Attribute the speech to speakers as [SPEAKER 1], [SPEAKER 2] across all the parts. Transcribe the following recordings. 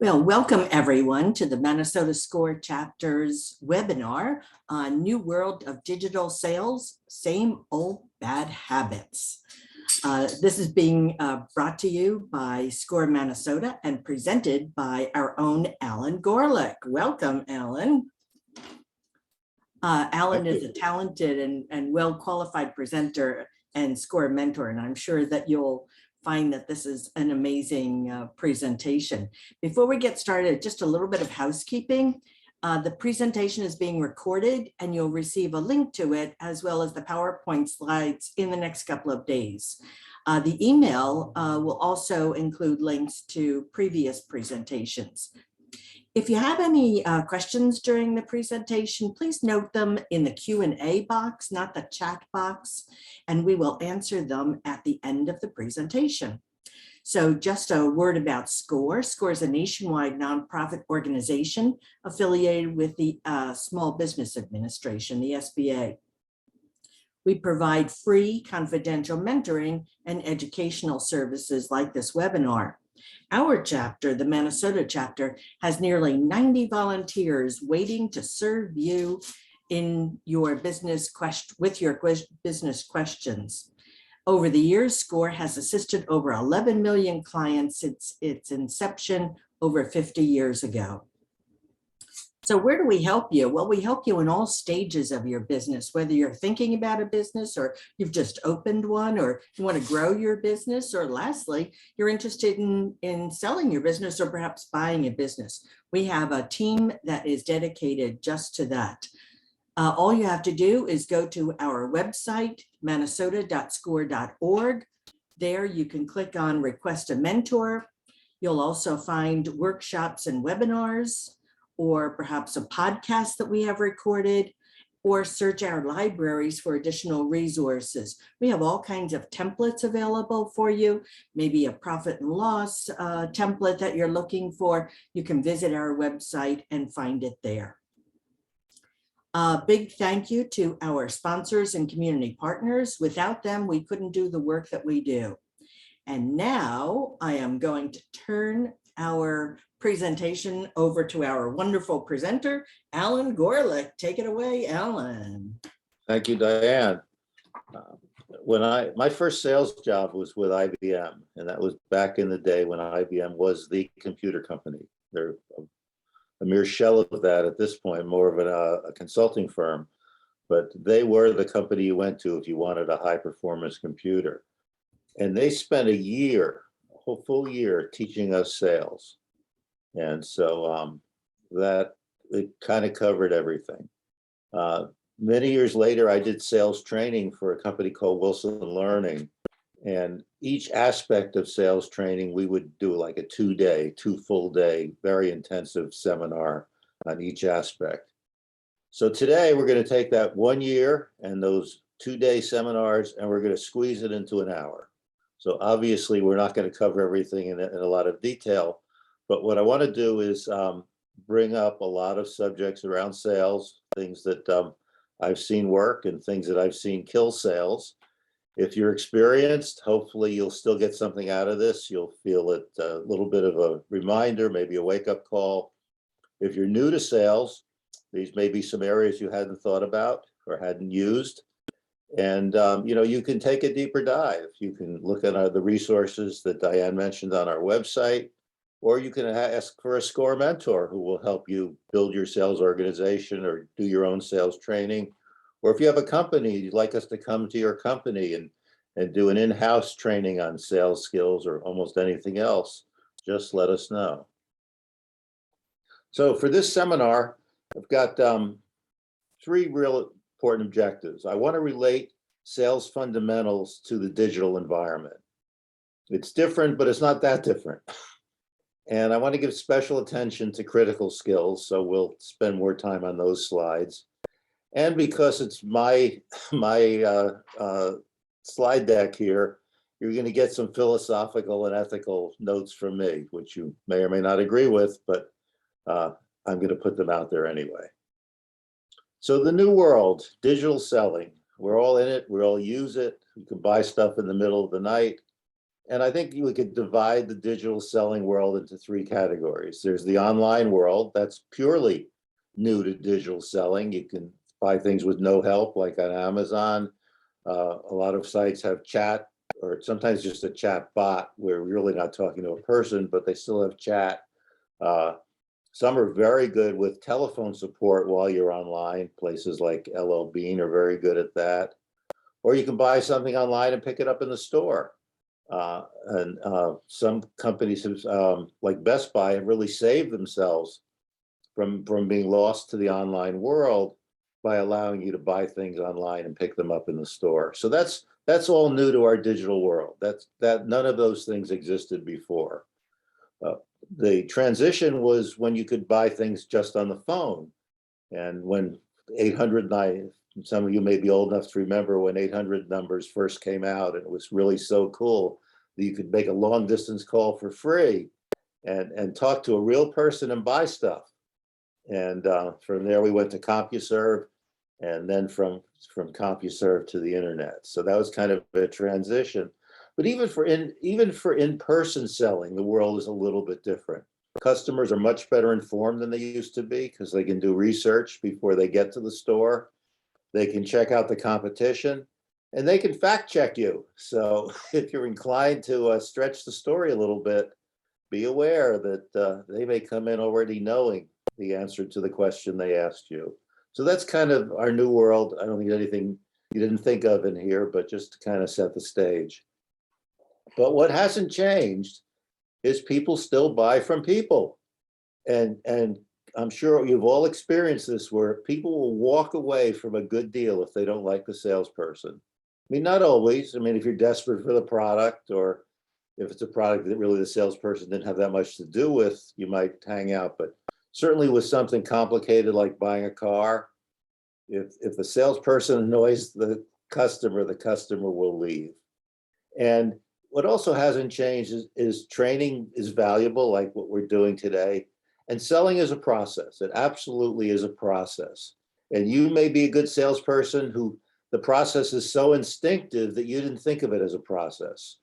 [SPEAKER 1] Well, welcome everyone to the Minnesota SCORE Chapter's webinar on New World of Digital Sales, Same Old Bad Habits. This is being brought to you by SCORE Minnesota and presented by our own Alan Gorlick. Welcome, Alan. Alan is a talented and well-qualified presenter and SCORE mentor, and I'm sure that you'll find that this is an amazing presentation. Before we get started, just a little bit of housekeeping. The presentation is being recorded and you'll receive a link to it as well as the PowerPoint slides in the next couple of days. The email will also include links to previous presentations. If you have any questions during the presentation, please note them in the Q&A box, not the chat box, and we will answer them at the end of the presentation. So just a word about SCORE. SCORE is a nationwide nonprofit organization affiliated with the Small Business Administration, the SBA. We provide free confidential mentoring and educational services like this webinar. Our chapter, the Minnesota chapter, has nearly 90 volunteers waiting to serve you in your business with your business questions. Over the years, SCORE has assisted over 11 million clients since its inception over 50 years ago. So where do we help you? Well, we help you in all stages of your business, whether you're thinking about a business or you've just opened one or you want to grow your business, or lastly, you're interested in selling your business or perhaps buying a business. We have a team that is dedicated just to that. All you have to do is go to our website, minnesota.score.org. There you can click on Request a Mentor. You'll also find workshops and webinars, or perhaps a podcast that we have recorded, or search our libraries for additional resources. We have all kinds of templates available for you, maybe a profit and loss template that you're looking for. You can visit our website and find it there. Big thank you to our sponsors and community partners. Without them, we couldn't do the work that we do. And now I am going to turn our presentation over to our wonderful presenter, Alan Gorlick. Take it away, Alan.
[SPEAKER 2] Thank you, Diane. My first sales job was with IBM, and that was back in the day when IBM was the computer company. They're a mere shell of that at this point, more of a consulting firm, but they were the company you went to if you wanted a high performance computer. And they spent a year, a whole full year, teaching us sales. And so that it kind of covered everything. Many years later, I did sales training for a company called Wilson Learning. And each aspect of sales training, we would do like a two full day, very intensive seminar on each aspect. So today we're going to take that 1 year and those 2-day seminars, and we're going to squeeze it into an hour. So obviously we're not going to cover everything in a lot of detail, but what I want to do is bring up a lot of subjects around sales, things that I've seen work and things that I've seen kill sales. If you're experienced, hopefully you'll still get something out of this. You'll feel it a little bit of a reminder, maybe a wake-up call. If you're new to sales, these may be some areas you hadn't thought about or hadn't used. And you can take a deeper dive. You can look at the resources that Diane mentioned on our website, or you can ask for a SCORE mentor who will help you build your sales organization or do your own sales training. Or if you have a company, you'd like us to come to your company and do an in-house training on sales skills or almost anything else, just let us know. So for this seminar, I've got 3 real important objectives. I want to relate sales fundamentals to the digital environment. It's different, but it's not that different. And I want to give special attention to critical skills, so we'll spend more time on those slides. And because it's my slide deck here, you're going to get some philosophical and ethical notes from me, which you may or may not agree with, but I'm going to put them out there anyway. So the new world, digital selling, we're all in it, we all use it. You can buy stuff in the middle of the night. And I think we could divide the digital selling world into three categories. There's the online world that's purely new to digital selling. You can buy things with no help, like on Amazon. A lot of sites have chat, or sometimes just a chat bot where we're really not talking to a person, but they still have chat. Uh, some are very good with telephone support while you're online. Places like LL Bean are very good at that. Or you can buy something online and pick it up in the store. And some companies have, like Best Buy, have really saved themselves from being lost to the online world by allowing you to buy things online and pick them up in the store. So that's all new to our digital world. That none of those things existed before. The transition was when you could buy things just on the phone, and when 800, some of you may be old enough to remember when 800 numbers first came out, and it was really so cool that you could make a long distance call for free and talk to a real person and buy stuff. And from there we went to CompuServe, and then from CompuServe to the internet. So that was kind of a transition. But even for in-person selling, the world is a little bit different. Customers are much better informed than they used to be because they can do research before they get to the store. They can check out the competition, and they can fact check you. So if you're inclined to stretch the story a little bit, be aware that they may come in already knowing the answer to the question they asked you. So that's kind of our new world. I don't think anything you didn't think of in here, but just to kind of set the stage. But what hasn't changed is people still buy from people. And I'm sure you've all experienced this, where people will walk away from a good deal if they don't like the salesperson. I mean, not always. I mean, if you're desperate for the product, or if it's a product that really the salesperson didn't have that much to do with, you might hang out. But certainly with something complicated like buying a car, if the salesperson annoys the customer will leave. And what also hasn't changed is training is valuable, like what we're doing today. And selling is a process. It absolutely is a process. And you may be a good salesperson who the process is so instinctive that you didn't think of it as a process.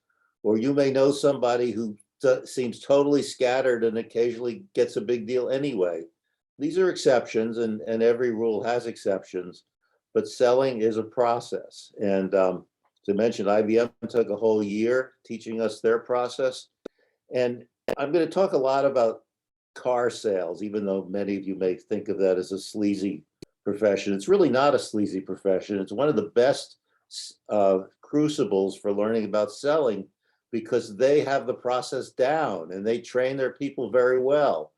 [SPEAKER 2] Or you may know somebody who seems totally scattered and occasionally gets a big deal anyway. These are exceptions, and every rule has exceptions, but selling is a process. And to mention, IBM took a whole year teaching us their process. And I'm going to talk a lot about car sales, even though many of you may think of that as a sleazy profession. It's really not a sleazy profession. It's one of the best crucibles for learning about selling, because they have the process down and they train their people very well.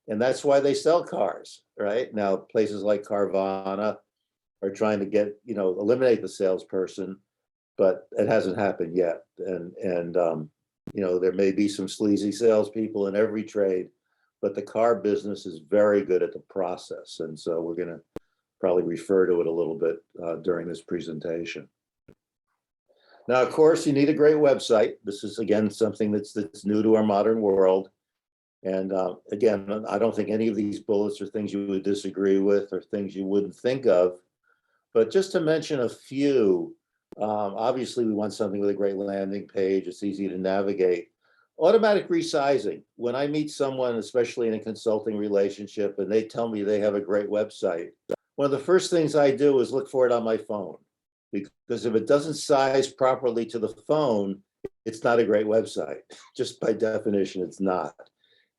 [SPEAKER 2] And that's why they sell cars, right? Now, places like Carvana are trying to eliminate the salesperson, but it hasn't happened yet. And there may be some sleazy salespeople in every trade, but the car business is very good at the process. And so we're going to probably refer to it a little bit during this presentation. Now, of course, you need a great website. This is, again, something that's new to our modern world. And again, I don't think any of these bullets are things you would disagree with or things you wouldn't think of. But just to mention a few, obviously we want something with a great landing page. It's easy to navigate. Automatic resizing. When I meet someone, especially in a consulting relationship, and they tell me they have a great website, one of the first things I do is look for it on my phone. Because if it doesn't size properly to the phone, it's not a great website. Just by definition, it's not.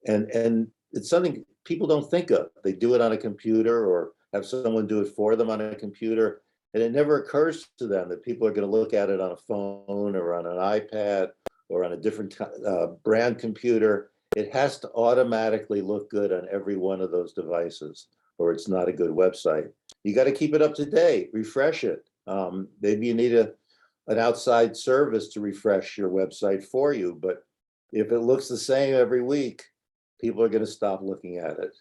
[SPEAKER 2] And it's something people don't think of. They do it on a computer or have someone do it for them on a computer. And it never occurs to them that people are going to look at it on a phone or on an iPad or on a different brand computer. It has to automatically look good on every one of those devices, or it's not a good website. You got to keep it up to date, refresh it. Maybe you need an outside service to refresh your website for you, but if it looks the same every week, people are going to stop looking at it.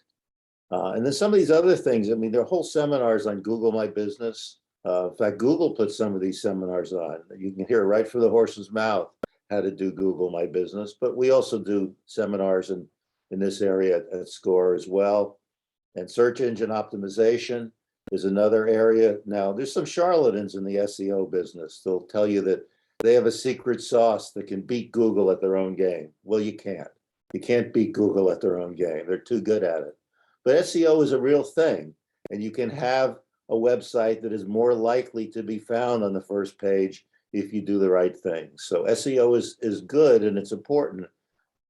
[SPEAKER 2] And then some of these other things, I mean, there are whole seminars on Google My Business. In fact, Google puts some of these seminars on. You can hear it right from the horse's mouth how to do Google My Business, but we also do seminars in this area at SCORE as well. And search engine optimization is another area. Now, there's some charlatans in the SEO business. They'll tell you that they have a secret sauce that can beat Google at their own game. Well, you can't. You can't beat Google at their own game. They're too good at it. But SEO is a real thing, and you can have a website that is more likely to be found on the first page if you do the right things. So SEO is good and it's important,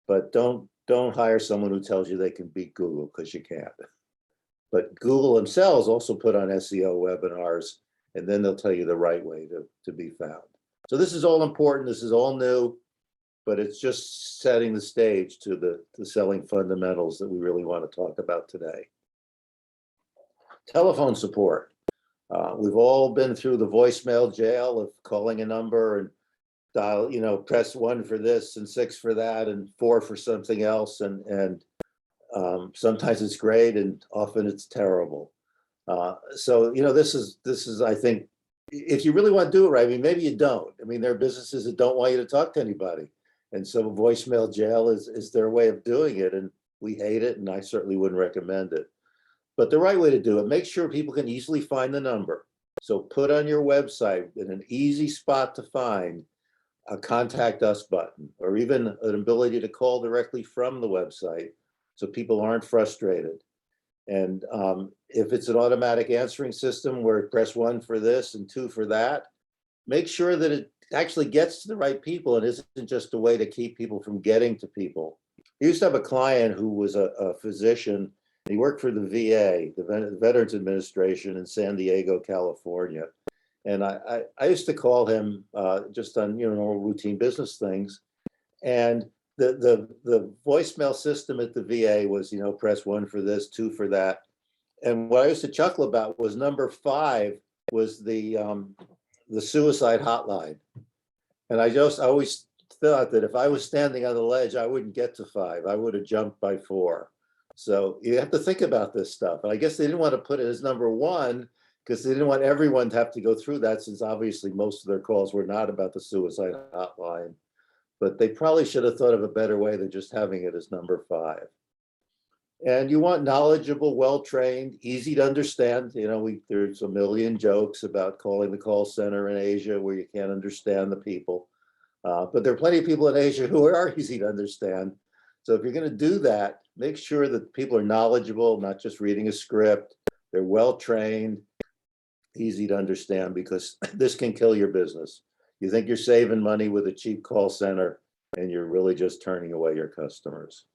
[SPEAKER 2] but don't hire someone who tells you they can beat Google, because you can't. But Google themselves also put on SEO webinars, and then they'll tell you the right way to be found. So this is all important. This is all new, but it's just setting the stage to the selling fundamentals that we really want to talk about today. Telephone support. We've all been through the voicemail jail of calling a number and dial, press 1 for this and 6 for that and 4 for something else. And sometimes it's great and often it's terrible. So, this is, I think, if you really want to do it right, I mean, maybe you don't. I mean, there are businesses that don't want you to talk to anybody. And so voicemail jail is their way of doing it. And we hate it. And I certainly wouldn't recommend it. But the right way to do it, make sure people can easily find the number. So put on your website in an easy spot to find a contact us button, or even an ability to call directly from the website so people aren't frustrated. And if it's an automatic answering system where press 1 for this and 2 for that, make sure that it actually gets to the right people and isn't just a way to keep people from getting to people. I used to have a client who was a physician. He worked for the VA, the Veterans Administration in San Diego, California. And I used to call him just on normal routine business things. And the voicemail system at the VA was, press 1 for this, 2 for that. And what I used to chuckle about was number 5 was the suicide hotline. And I always thought that if I was standing on the ledge, I wouldn't get to 5. I would have jumped by 4. So you have to think about this stuff. And I guess they didn't want to put it as number 1 because they didn't want everyone to have to go through that, since obviously most of their calls were not about the suicide hotline. But they probably should have thought of a better way than just having it as number 5. And you want knowledgeable, well-trained, easy to understand. There's a million jokes about calling the call center in Asia where you can't understand the people. But there are plenty of people in Asia who are easy to understand. So if you're going to do that, make sure that people are knowledgeable, not just reading a script. They're well-trained, easy to understand, because this can kill your business. You think you're saving money with a cheap call center, and you're really just turning away your customers.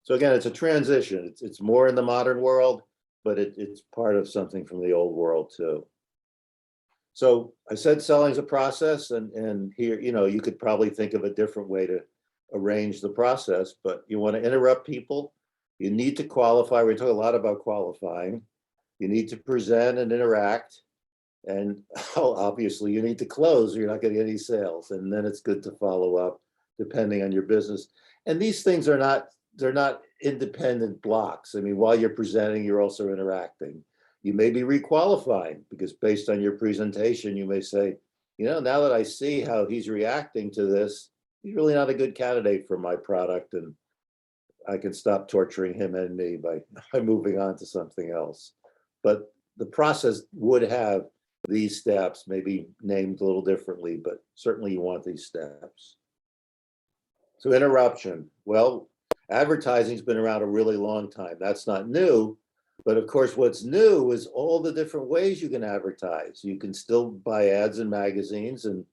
[SPEAKER 2] So again, it's a transition. It's more in the modern world, but it's part of something from the old world too. So I said selling is a process, and here, you could probably think of a different way to arrange the process, but you want to interrupt people. You need to qualify. We talk a lot about qualifying. You need to present and interact. And obviously you need to close, or you're not going to get any sales. And then it's good to follow up depending on your business. And these things they're not independent blocks. I mean, while you're presenting, you're also interacting. You may be requalifying, because based on your presentation, you may say, now that I see how he's reacting to this, he's really not a good candidate for my product, and I can stop torturing him and me by moving on to something else. But the process would have these steps, maybe named a little differently, but certainly you want these steps. So interruption. Well, advertising's been around a really long time. That's not new. But of course, what's new is all the different ways you can advertise. You can still buy ads in magazines, and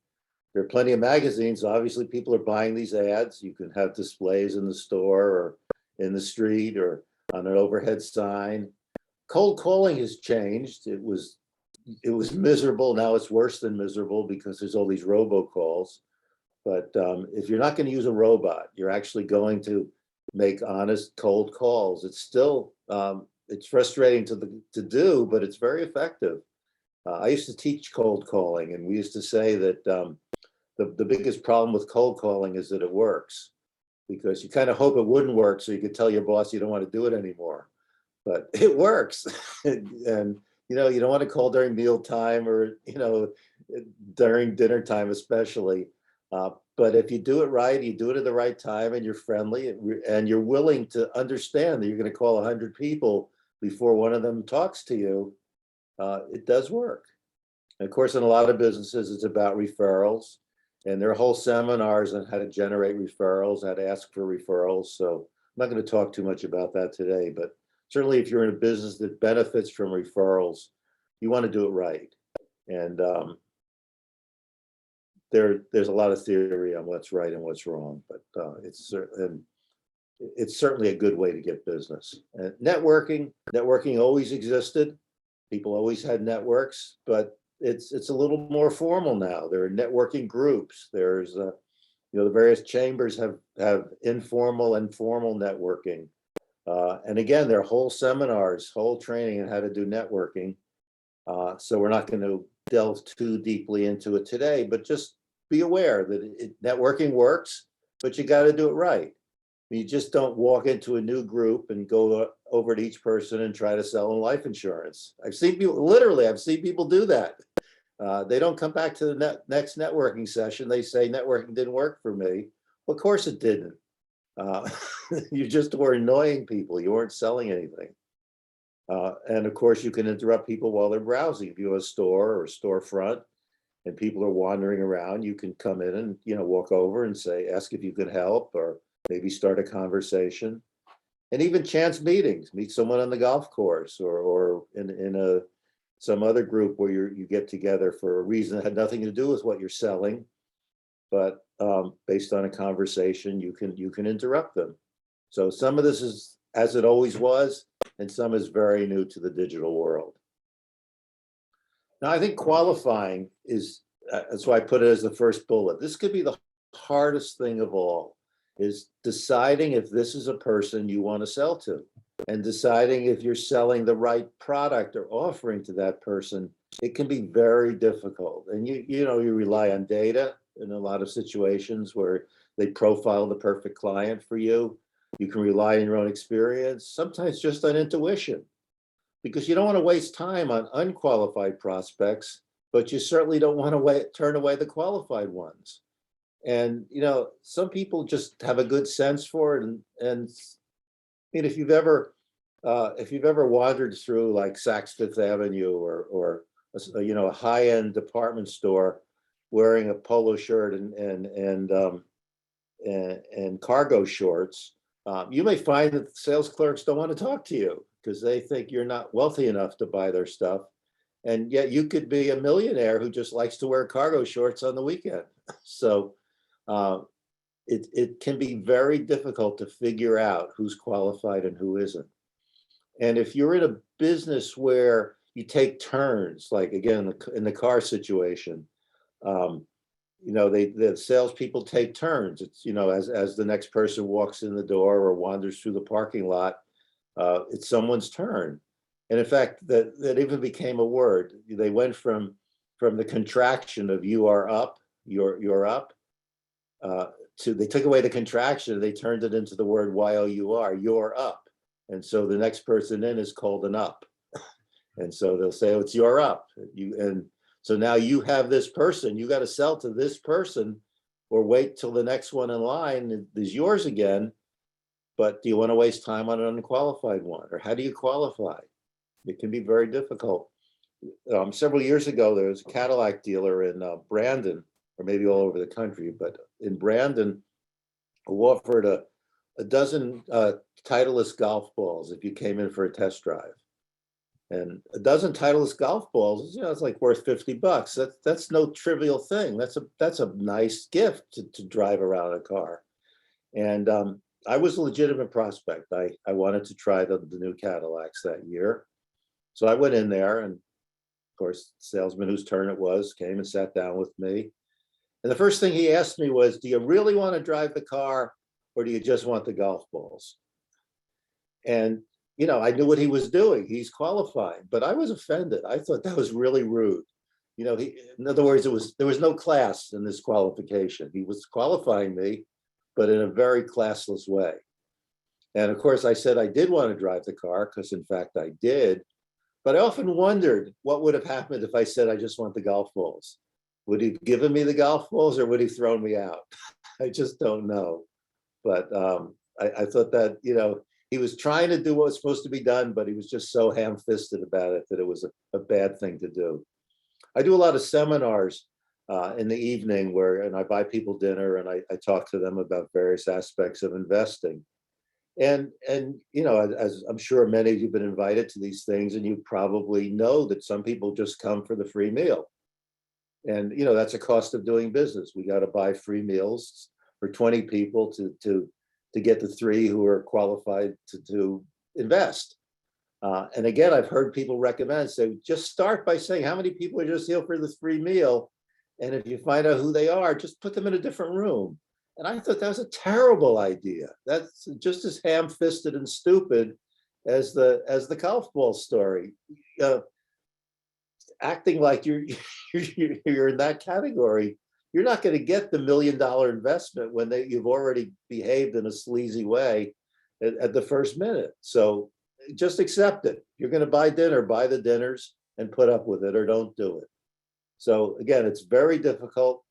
[SPEAKER 2] there are plenty of magazines. Obviously, people are buying these ads. You can have displays in the store or in the street or on an overhead sign. Cold calling has changed. It was miserable. Now it's worse than miserable, because there's all these robocalls. But if you're not going to use a robot, you're actually going to make honest cold calls. It's still, it's frustrating to do, but it's very effective. I used to teach cold calling, and we used to say that the biggest problem with cold calling is that it works, because you kind of hope it wouldn't work so you could tell your boss you don't want to do it anymore. But it works. And you don't want to call during mealtime, or during dinner time especially. But if you do it right, you do it at the right time, and you're friendly, and you're willing to understand that you're going to call 100 people before one of them talks to you, it does work. And of course, in a lot of businesses, it's about referrals. And there are whole seminars on how to generate referrals, how to ask for referrals. So I'm not going to talk too much about that today, but certainly if you're in a business that benefits from referrals, you want to do it right. And there's a lot of theory on what's right and what's wrong, but it's certainly a good way to get business. And networking always existed. People always had networks, but it's a little more formal now. There are networking groups. There's the various chambers have informal and formal networking. And again, there are whole seminars, whole training on how to do networking. So we're not going to delve too deeply into it today, but just be aware that networking works, but you got to do it right. You just don't walk into a new group and go over to each person and try to sell them life insurance. I've seen people do that. They don't come back to the next networking session. They say networking didn't work for me. Well, of course it didn't. You just were annoying people. You weren't selling anything. And of course, you can interrupt people while they're browsing. If you have a store or a storefront and people are wandering around, you can come in and walk over and ask if you can help, or maybe start a conversation. And even chance meetings, meet someone on the golf course or in some other group where you get together for a reason that had nothing to do with what you're selling, but based on a conversation, you can interrupt them. So some of this is as it always was, and some is very new to the digital world. Now, I think qualifying that's why I put it as the first bullet. This could be the hardest thing of all, is deciding if this is a person you want to sell to, and deciding if you're selling the right product or offering to that person. It can be very difficult. And you rely on data in a lot of situations where they profile the perfect client for you. You can rely on your own experience, sometimes just on intuition, because you don't want to waste time on unqualified prospects, but you certainly don't want to turn away the qualified ones. And some people just have a good sense for it. And if you've ever wandered through like Saks Fifth Avenue or a high-end department store wearing a polo shirt and cargo shorts, you may find that the sales clerks don't want to talk to you because they think you're not wealthy enough to buy their stuff. And yet you could be a millionaire who just likes to wear cargo shorts on the weekend. So it can be very difficult to figure out who's qualified and who isn't. And if you're in a business where you take turns, like again, in the car situation, the salespeople take turns. It's, as the next person walks in the door or wanders through the parking lot, it's someone's turn. And in fact, that even became a word. They went from the contraction of "you are up," you're up, to they took away the contraction. They turned it into the word "YOUR," you're up. And so the next person in is called an up. And so they'll say, "Oh, it's you're up." So now you have this person, you got to sell to this person or wait till the next one in line is yours again. But do you want to waste time on an unqualified one? Or how do you qualify? It can be very difficult. Several years ago, there was a Cadillac dealer in Brandon, or maybe all over the country, but in Brandon, who offered a dozen Titleist golf balls if you came in for a test drive. And a dozen Titleist golf balls, it's like worth $50. That's no trivial thing. That's a nice gift to drive around a car. And I was a legitimate prospect. I wanted to try the new Cadillacs that year. So I went in there, and of course, the salesman whose turn it was came and sat down with me. And the first thing he asked me was, "Do you really want to drive the car, or do you just want the golf balls?" And I knew what he was doing. He's qualifying, but I was offended. I thought that was really rude. In other words, there was no class in this qualification. He was qualifying me, but in a very classless way. And of course, I said I did want to drive the car because, in fact, I did. But I often wondered what would have happened if I said I just want the golf balls. Would he have given me the golf balls, or would he thrown me out? I just don't know. But I thought that he was trying to do what was supposed to be done, but he was just so ham-fisted about it that it was a bad thing to do. I do a lot of seminars in the evening and I buy people dinner and I talk to them about various aspects of investing. And as I'm sure many of you have been invited to these things, and you probably know that some people just come for the free meal. And that's a cost of doing business. We got to buy free meals for 20 people to get the three who are qualified to invest. And again, I've heard people recommend, so just start by saying how many people are just here for this free meal. And if you find out who they are, just put them in a different room. And I thought that was a terrible idea. That's just as ham-fisted and stupid as the golf ball story. Acting like you're in that category, you're not going to get the $1 million investment when you've already behaved in a sleazy way at the first minute. So just accept it. You're going to buy the dinners and put up with it, or don't do it. So again, it's very difficult,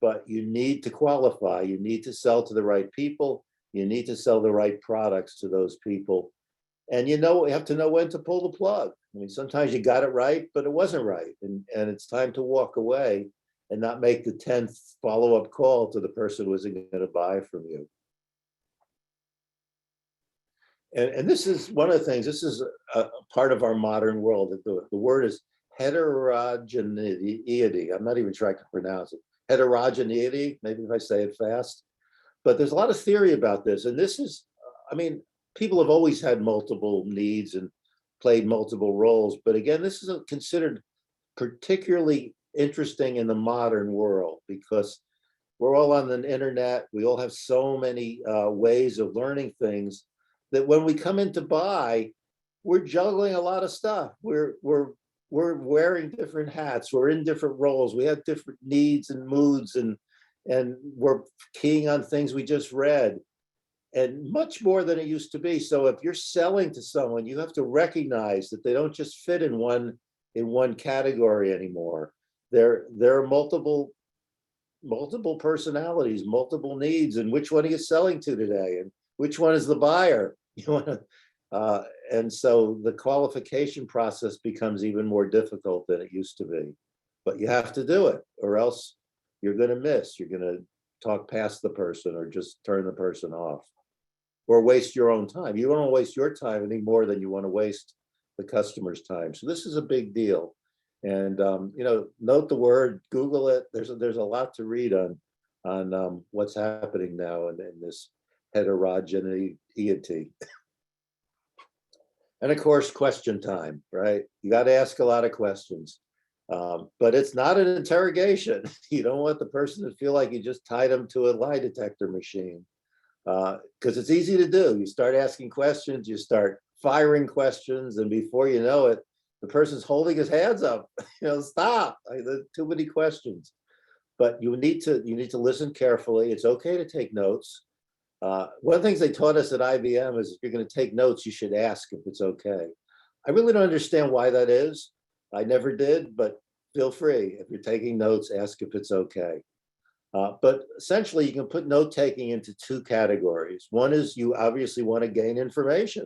[SPEAKER 2] but you need to qualify. You need to sell to the right people. You need to sell the right products to those people. And you have to know when to pull the plug. I mean, sometimes you got it right, but it wasn't right. And it's time to walk away and not make the 10th follow-up call to the person who isn't going to buy from you. And this is one of the things, this is a part of our modern world. The word is heterogeneity. I'm not even trying to pronounce it. Heterogeneity, maybe if I say it fast. But there's a lot of theory about this. And this is, people have always had multiple needs and played multiple roles. But again, this is considered particularly interesting in the modern world because we're all on the internet. We all have so many ways of learning things that when we come in to buy, we're juggling a lot of stuff. We're wearing different hats. We're in different roles. We have different needs and moods, and we're keying on things we just read, and much more than it used to be. So if you're selling to someone, you have to recognize that they don't just fit in one category anymore. There are multiple personalities, multiple needs, and which one are you selling to today, and which one is the buyer? And so the qualification process becomes even more difficult than it used to be. But you have to do it, or else you're going to miss. You're going to talk past the person, or just turn the person off, or waste your own time. You don't want to waste your time any more than you want to waste the customer's time. So this is a big deal. And note the word, Google it. There's a lot to read on what's happening now in this heterogeneity. And of course, question time, right? You got to ask a lot of questions, but it's not an interrogation. You don't want the person to feel like you just tied them to a lie detector machine, because it's easy to do. You start asking questions, you start firing questions, and before you know it, the person's holding his hands up. Stop. Too many questions. But you need to listen carefully. It's okay to take notes. One of the things they taught us at IBM is if you're going to take notes, you should ask if it's okay. I really don't understand why that is. I never did, but feel free. If you're taking notes, ask if it's okay. But essentially, you can put note taking into two categories. One is you obviously want to gain information.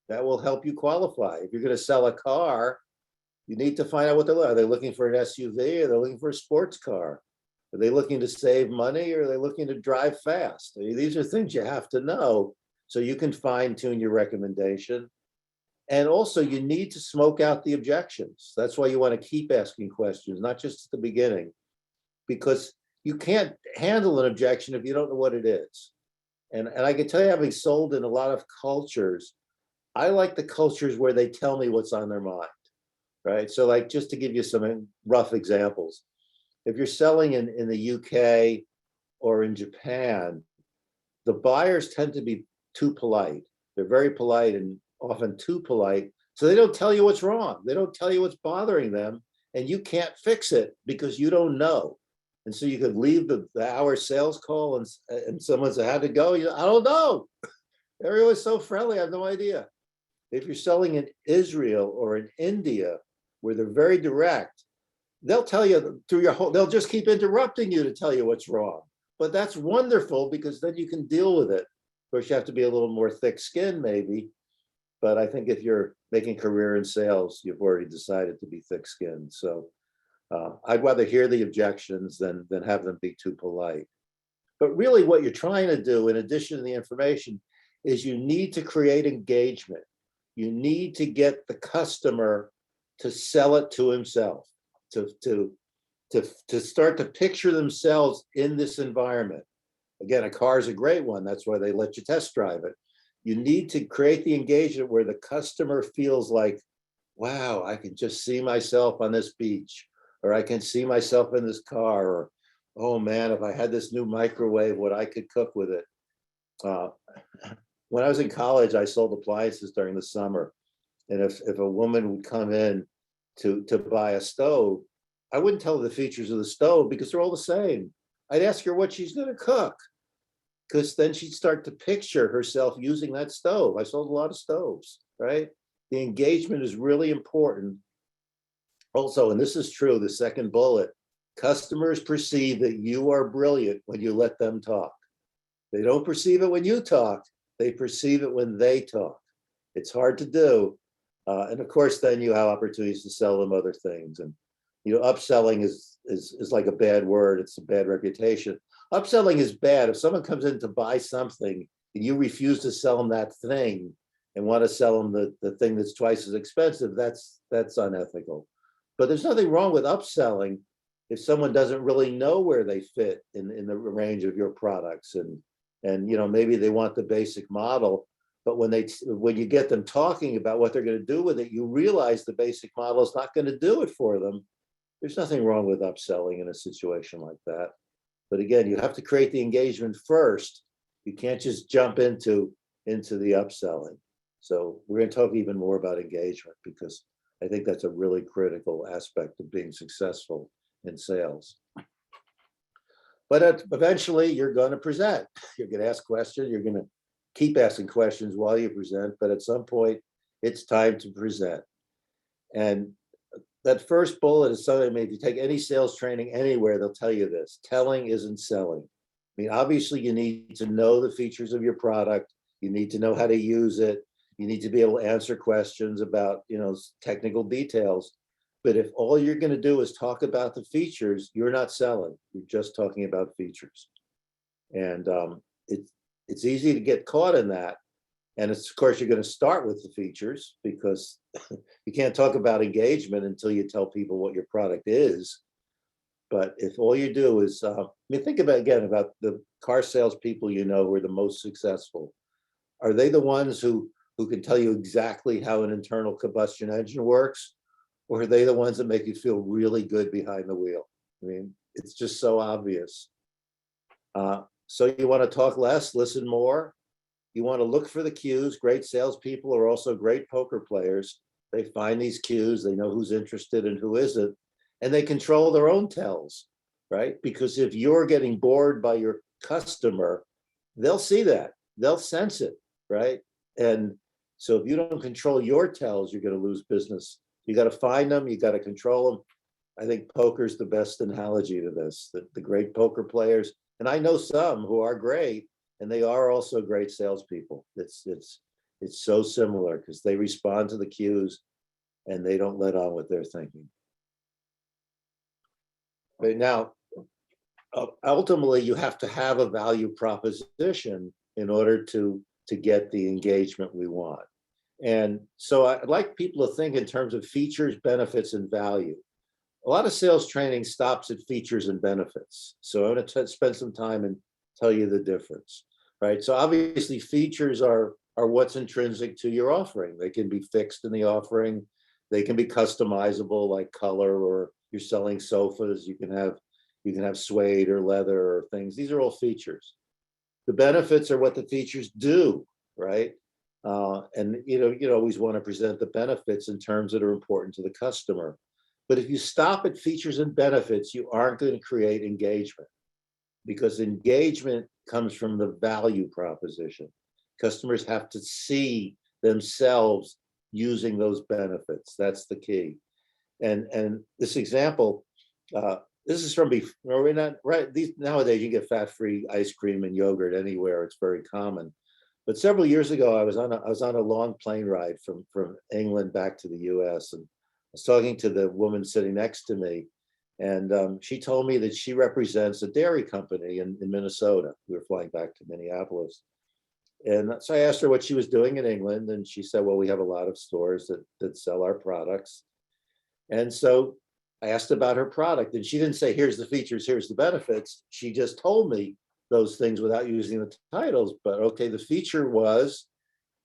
[SPEAKER 2] That will help you qualify. If you're going to sell a car, you need to find out what they're looking. Are they looking for an SUV? Or are they looking for a sports car? Are they looking to save money, or are they looking to drive fast? These are things you have to know so you can fine tune your recommendation. And also, you need to smoke out the objections. That's why you want to keep asking questions, not just at the beginning, because you can't handle an objection if you don't know what it is. And I can tell you, having sold in a lot of cultures, I like the cultures where they tell me what's on their mind, right? So like, just to give you some rough examples, if you're selling in the UK or in Japan, the buyers tend to be too polite. They're very polite and often too polite. So they don't tell you what's wrong. They don't tell you what's bothering them, and you can't fix it because you don't know. And so you could leave the hour sales call and someone said, how'd it go? I don't know. Everyone's so friendly. I have no idea. If you're selling in Israel or in India, where they're very direct, they'll tell you they'll just keep interrupting you to tell you what's wrong. But that's wonderful, because then you can deal with it. Of course, you have to be a little more thick-skinned maybe, but I think if you're making a career in sales, you've already decided to be thick-skinned. So I'd rather hear the objections than have them be too polite. But really what you're trying to do, in addition to the information, is you need to create engagement. You need to get the customer to sell it to himself, to start to picture themselves in this environment. Again, a car is a great one. That's why they let you test drive it. You need to create the engagement where the customer feels like, wow, I can just see myself on this beach, or I can see myself in this car, or, oh man, if I had this new microwave, what I could cook with it. When I was in college, I sold appliances during the summer. And if a woman would come in to buy a stove, I wouldn't tell her the features of the stove because they're all the same. I'd ask her what she's going to cook, because then she'd start to picture herself using that stove. I sold a lot of stoves, right? The engagement is really important. Also, and this is true, the second bullet, customers perceive that you are brilliant when you let them talk. They don't perceive it when you talk, they perceive it when they talk. It's hard to do. And of course, then you have opportunities to sell them other things. And upselling is like a bad word. It's a bad reputation. Upselling is bad. If someone comes in to buy something and you refuse to sell them that thing and want to sell them the thing that's twice as expensive, that's unethical. But there's nothing wrong with upselling if someone doesn't really know where they fit in the range of your products, and maybe they want the basic model, but when you get them talking about what they're going to do with it, you realize the basic model is not going to do it for them. There's nothing wrong with upselling in a situation like that. But again, you have to create the engagement first. You can't just jump into the upselling. So we're going to talk even more about engagement, because I think that's a really critical aspect of being successful in sales. But eventually you're going to present. You're going to ask questions. You're going to keep asking questions while you present, but at some point it's time to present. And that first bullet is something, if you take any sales training anywhere, they'll tell you this: telling isn't selling. I mean, obviously you need to know the features of your product. You need to know how to use it. You need to be able to answer questions about, technical details. But if all you're going to do is talk about the features, you're not selling. You're just talking about features. And it's easy to get caught in that. And of course, you're going to start with the features, because you can't talk about engagement until you tell people what your product is. But if all you do is, think about the car salespeople who are the most successful. Are they the ones who can tell you exactly how an internal combustion engine works? Or are they the ones that make you feel really good behind the wheel? I mean, it's just so obvious. So you want to talk less, listen more. You want to look for the cues. Great salespeople are also great poker players. They find these cues. They know who's interested and who isn't. And they control their own tells, right? Because if you're getting bored by your customer, they'll see that. They'll sense it, right? And so if you don't control your tells, you're going to lose business. You got to find them. You got to control them. I think poker's the best analogy to this. The great poker players, and I know some who are great, and they are also great salespeople. It's so similar, because they respond to the cues and they don't let on what they're thinking. But now, ultimately, you have to have a value proposition in order to get the engagement we want. And so I'd like people to think in terms of features, benefits, and value. A lot of sales training stops at features and benefits. So I'm going to spend some time and tell you the difference, right? So obviously features are what's intrinsic to your offering. They can be fixed in the offering. They can be customizable, like color, or you're selling sofas. You can have suede or leather or things. These are all features. The benefits are what the features do, right? And you always want to present the benefits in terms that are important to the customer. But if you stop at features and benefits, you aren't going to create engagement, because engagement comes from the value proposition. Customers have to see themselves using those benefits. That's the key. And this example, this is from before. We're not right. Nowadays, you get fat-free ice cream and yogurt anywhere. It's very common. But several years ago, I was on a long plane ride from England back to the U.S. and I was talking to the woman sitting next to me, And she told me that she represents a dairy company in Minnesota. We were flying back to Minneapolis. And so I asked her what she was doing in England. And she said, well, we have a lot of stores that sell our products. And so I asked about her product. And she didn't say, here's the features, here's the benefits. She just told me those things without using the titles. But okay, the feature was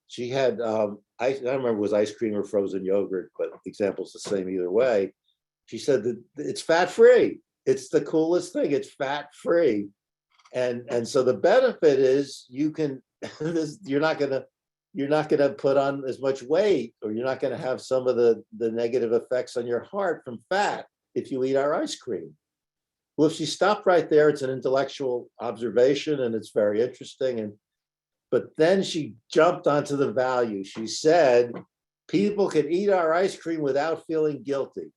[SPEAKER 2] she had, I don't remember if it was ice cream or frozen yogurt, but the example's the same either way. She said that it's fat-free. It's the coolest thing. It's fat-free. And so the benefit is you can, you're not gonna put on as much weight, or you're not gonna have some of the negative effects on your heart from fat if you eat our ice cream. Well, if she stopped right there, it's an intellectual observation and it's very interesting. But then she jumped onto the value. She said, people can eat our ice cream without feeling guilty.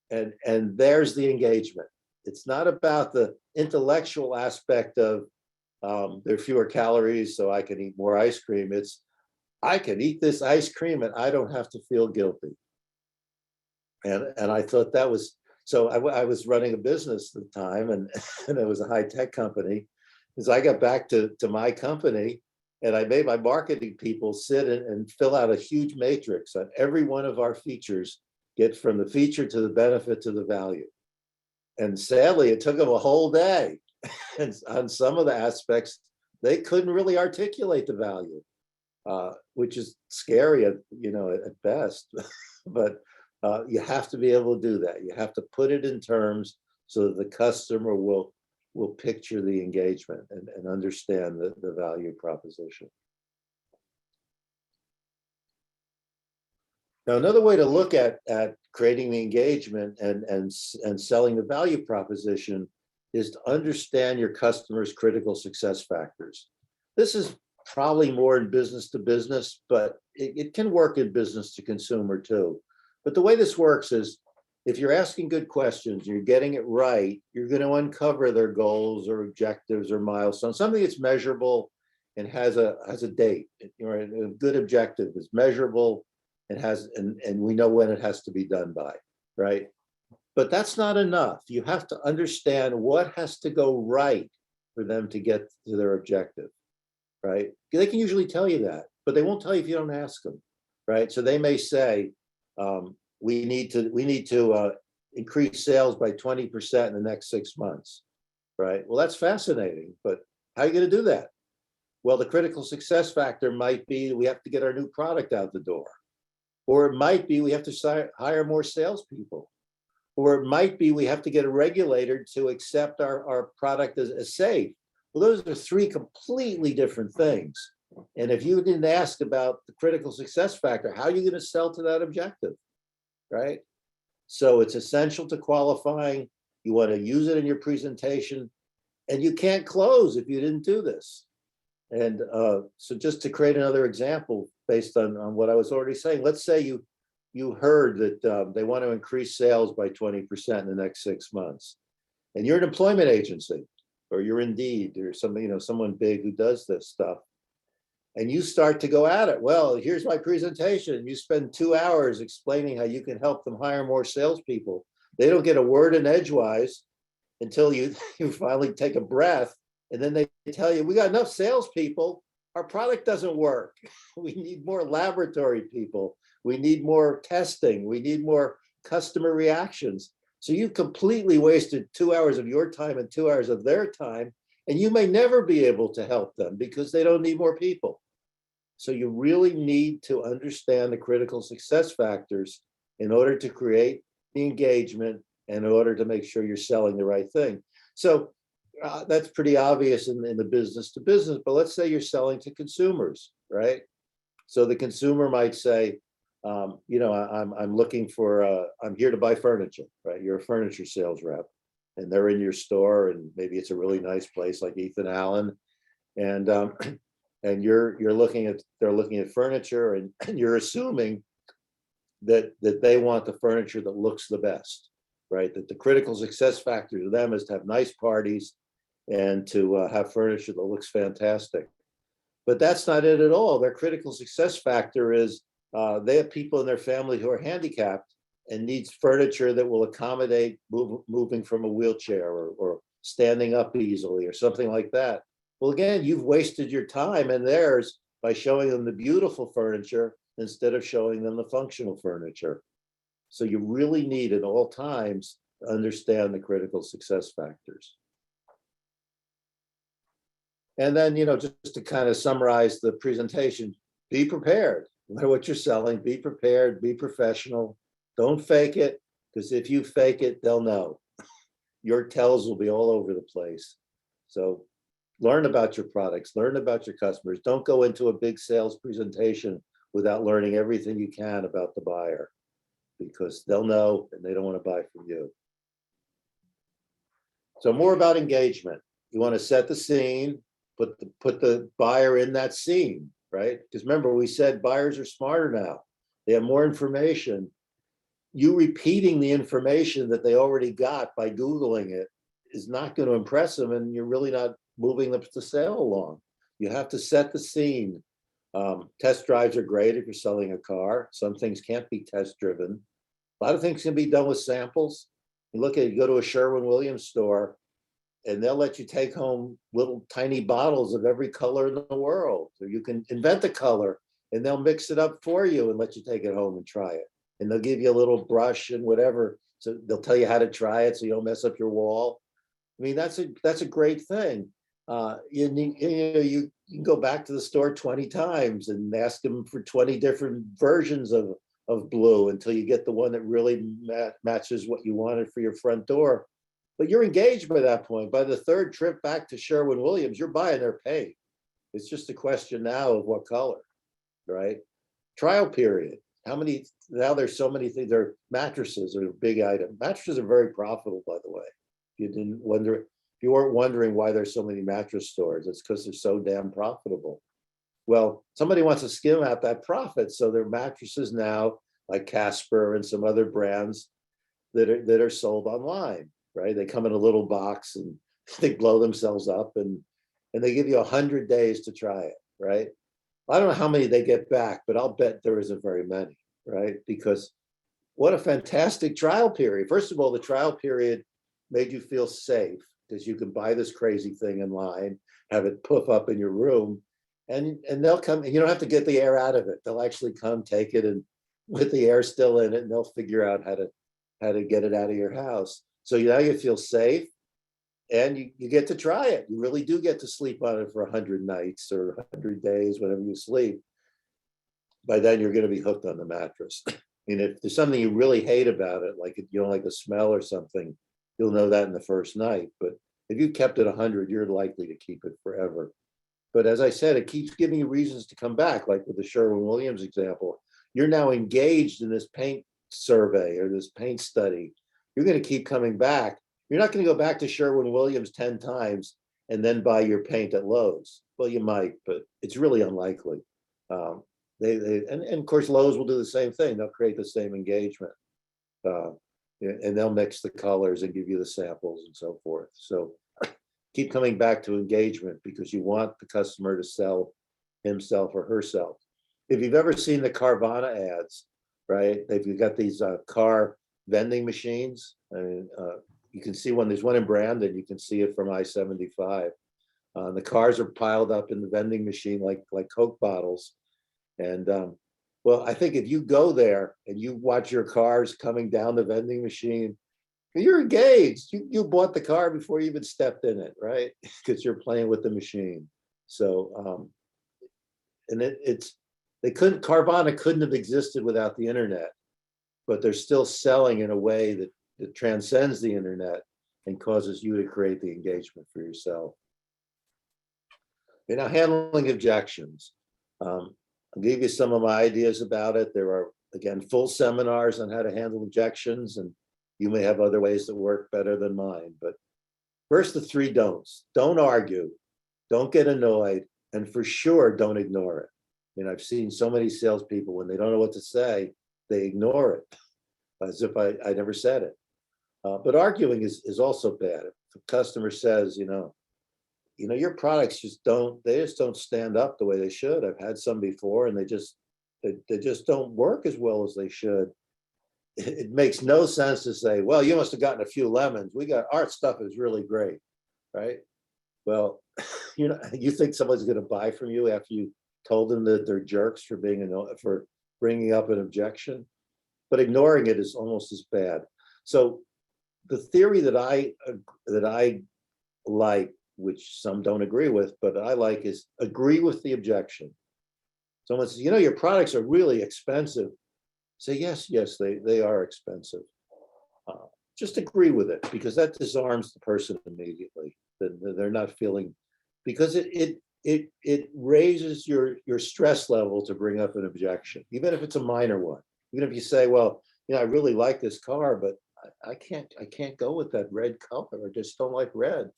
[SPEAKER 2] And there's the engagement. It's not about the intellectual aspect of there are fewer calories, so I can eat more ice cream. It's, I can eat this ice cream and I don't have to feel guilty. And I thought that was, so I was running a business at the time, and it was a high tech company. As I got back to my company, and I made my marketing people sit and fill out a huge matrix on every one of our features, get from the feature to the benefit to the value. And sadly, it took them a whole day. And on some of the aspects, they couldn't really articulate the value, which is scary at best. But you have to be able to do that. You have to put it in terms so that the customer will picture the engagement and understand the value proposition. Now, another way to look at creating the engagement and selling the value proposition is to understand your customer's critical success factors. This is probably more in business to business, but it can work in business to consumer too. But the way this works is, if you're asking good questions, you're getting it right, you're going to uncover their goals or objectives or milestones, something that's measurable and has a date. A good objective is measurable and we know when it has to be done by, right? But that's not enough. You have to understand what has to go right for them to get to their objective, right? They can usually tell you that, but they won't tell you if you don't ask them, right? So they may say, we need to increase sales by 20% in the next 6 months, right? Well, that's fascinating, but how are you going to do that? Well, the critical success factor might be we have to get our new product out the door. Or it might be we have to hire more salespeople. Or it might be we have to get a regulator to accept our product as safe. Well, those are three completely different things. And if you didn't ask about the critical success factor, how are you going to sell to that objective, right? So it's essential to qualifying. You want to use it in your presentation, and you can't close if you didn't do this. And so just to create another example based on what I was already saying, let's say you heard that they want to increase sales by 20% in the next 6 months. And you're an employment agency, or you're Indeed, or someone big who does this stuff. And you start to go at it. Well, here's my presentation. You spend 2 hours explaining how you can help them hire more salespeople. They don't get a word in edgewise until you finally take a breath. And then they tell you, we got enough salespeople. Our product doesn't work. We need more laboratory people. We need more testing. We need more customer reactions. So you've completely wasted 2 hours of your time and 2 hours of their time. And you may never be able to help them because they don't need more people. So you really need to understand the critical success factors in order to create the engagement and in order to make sure you're selling the right thing. So that's pretty obvious in the business to business, but let's say you're selling to consumers, right? So the consumer might say, I'm looking for, I'm here to buy furniture, right? You're a furniture sales rep, and they're in your store, and maybe it's a really nice place like Ethan Allen, and they're looking at furniture, and you're assuming that they want the furniture that looks the best, right? That the critical success factor to them is to have nice parties and to have furniture that looks fantastic. But that's not it at all. Their critical success factor is they have people in their family who are handicapped, and needs furniture that will accommodate moving from a wheelchair or standing up easily or something like that. Well, again, you've wasted your time and theirs by showing them the beautiful furniture instead of showing them the functional furniture. So you really need at all times to understand the critical success factors. And then, just to kind of summarize the presentation, be prepared. No matter what you're selling, be prepared, be professional. Don't fake it, because if you fake it, they'll know. Your tells will be all over the place. So learn about your products, learn about your customers. Don't go into a big sales presentation without learning everything you can about the buyer, because they'll know and they don't want to buy from you. So more about engagement. You want to set the scene, put the buyer in that scene, right? Because remember, we said buyers are smarter now. They have more information. You repeating the information that they already got by Googling it is not going to impress them, and you're really not moving the sale along. You have to set the scene. Test drives are great if you're selling a car. Some things can't be test driven. A lot of things can be done with samples. You go to a Sherwin-Williams store, and they'll let you take home little tiny bottles of every color in the world. Or you can invent a color, and they'll mix it up for you and let you take it home and try it. And they'll give you a little brush and whatever. So they'll tell you how to try it so you don't mess up your wall. I mean, that's a great thing. You can go back to the store 20 times and ask them for 20 different versions of blue until you get the one that really matches what you wanted for your front door. But you're engaged by that point. By the third trip back to Sherwin-Williams, you're buying their paint. It's just a question now of what color, right? Trial period. Now there's so many things. Their mattresses are a big item. Mattresses are very profitable, by the way. If you weren't wondering why there's so many mattress stores, it's because they're so damn profitable. Well, somebody wants to skim out that profit. So their mattresses now, like Casper and some other brands that are sold online, right? They come in a little box and they blow themselves up and they give you 100 days to try it, right? I don't know how many they get back, but I'll bet there isn't very many, right? Because what a fantastic trial period. First of all, the trial period made you feel safe because you can buy this crazy thing in line, have it poof up in your room, and they'll come, and you don't have to get the air out of it. They'll actually come take it and with the air still in it, and they'll figure out how to get it out of your house. So now you feel safe and you get to try it. You really do get to sleep on it for 100 nights or 100 days, whenever you sleep. By then you're going to be hooked on the mattress. I mean, if there's something you really hate about it, like you don't like the smell or something, you'll know that in the first night. But if you kept it 100, you're likely to keep it forever. But as I said, it keeps giving you reasons to come back, like with the Sherwin-Williams example. You're now engaged in this paint survey or this paint study. You're going to keep coming back. You're not going to go back to Sherwin-Williams 10 times and then buy your paint at Lowe's. Well, you might, but it's really unlikely. And of course, Lowe's will do the same thing. They'll create the same engagement. And they'll mix the colors and give you the samples and so forth. So keep coming back to engagement because you want the customer to sell himself or herself. If you've ever seen the Carvana ads, right? They've got these car vending machines. I mean, you can see there's one in Brandon, you can see it from I-75. The cars are piled up in the vending machine like Coke bottles. And well, I think if you go there and you watch your cars coming down the vending machine, you're engaged. You bought the car before you even stepped in it, right? Because you're playing with the machine. So, and Carvana couldn't have existed without the internet, but they're still selling in a way that transcends the internet and causes you to create the engagement for yourself. Now, handling objections. I'll give you some of my ideas about it. There are, again, full seminars on how to handle objections, and you may have other ways that work better than mine. But first, the 3 don'ts. Don't argue, don't get annoyed, and for sure, don't ignore it. I mean, I've seen so many salespeople, when they don't know what to say, they ignore it as if I never said it. But arguing is also bad. If the customer says, your products just don't stand up the way they should. I've had some before and they just don't work as well as they should. it makes no sense to say, well, you must have gotten a few lemons. Our stuff is really great, right? Well, you think someone's going to buy from you after you told them that they're jerks for for bringing up an objection, but ignoring it is almost as bad. So the theory that I like, which some don't agree with, but I like, is agree with the objection. Someone says, your products are really expensive. Say, yes, they are expensive. Just agree with it, because that disarms the person immediately. They're not feeling, because it raises your stress level to bring up an objection, even if it's a minor one. Even if you say, well, I really like this car, but I can't go with that red color. I just don't like red.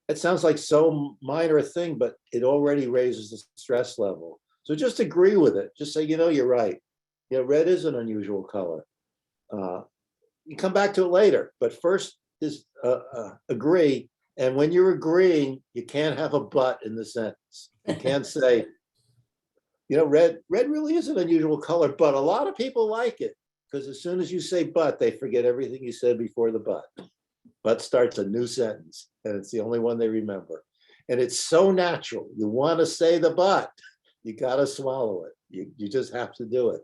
[SPEAKER 2] It sounds like so minor a thing, but it already raises the stress level. So just agree with it. Just say, you're right. Red is an unusual color. You come back to it later, but first is agree. And when you're agreeing, you can't have a but in the sentence. You can't say, red really is an unusual color, but a lot of people like it. Because as soon as you say but, they forget everything you said before the but. But starts a new sentence, and it's the only one they remember. And it's so natural. You want to say the but, you got to swallow it. You just have to do it.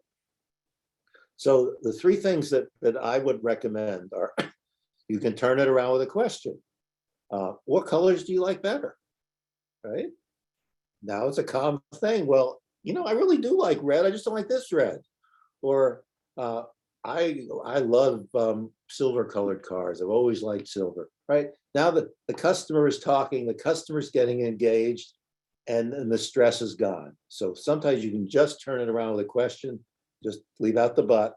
[SPEAKER 2] So the three things that I would recommend are, you can turn it around with a question. What colors do you like better? Right? Now it's a common thing. Well, I really do like red. I just don't like this red. Or I love silver colored cars. I've always liked silver. Right? Now the customer is talking, the customer's getting engaged, and the stress is gone. So sometimes you can just turn it around with a question, just leave out the but.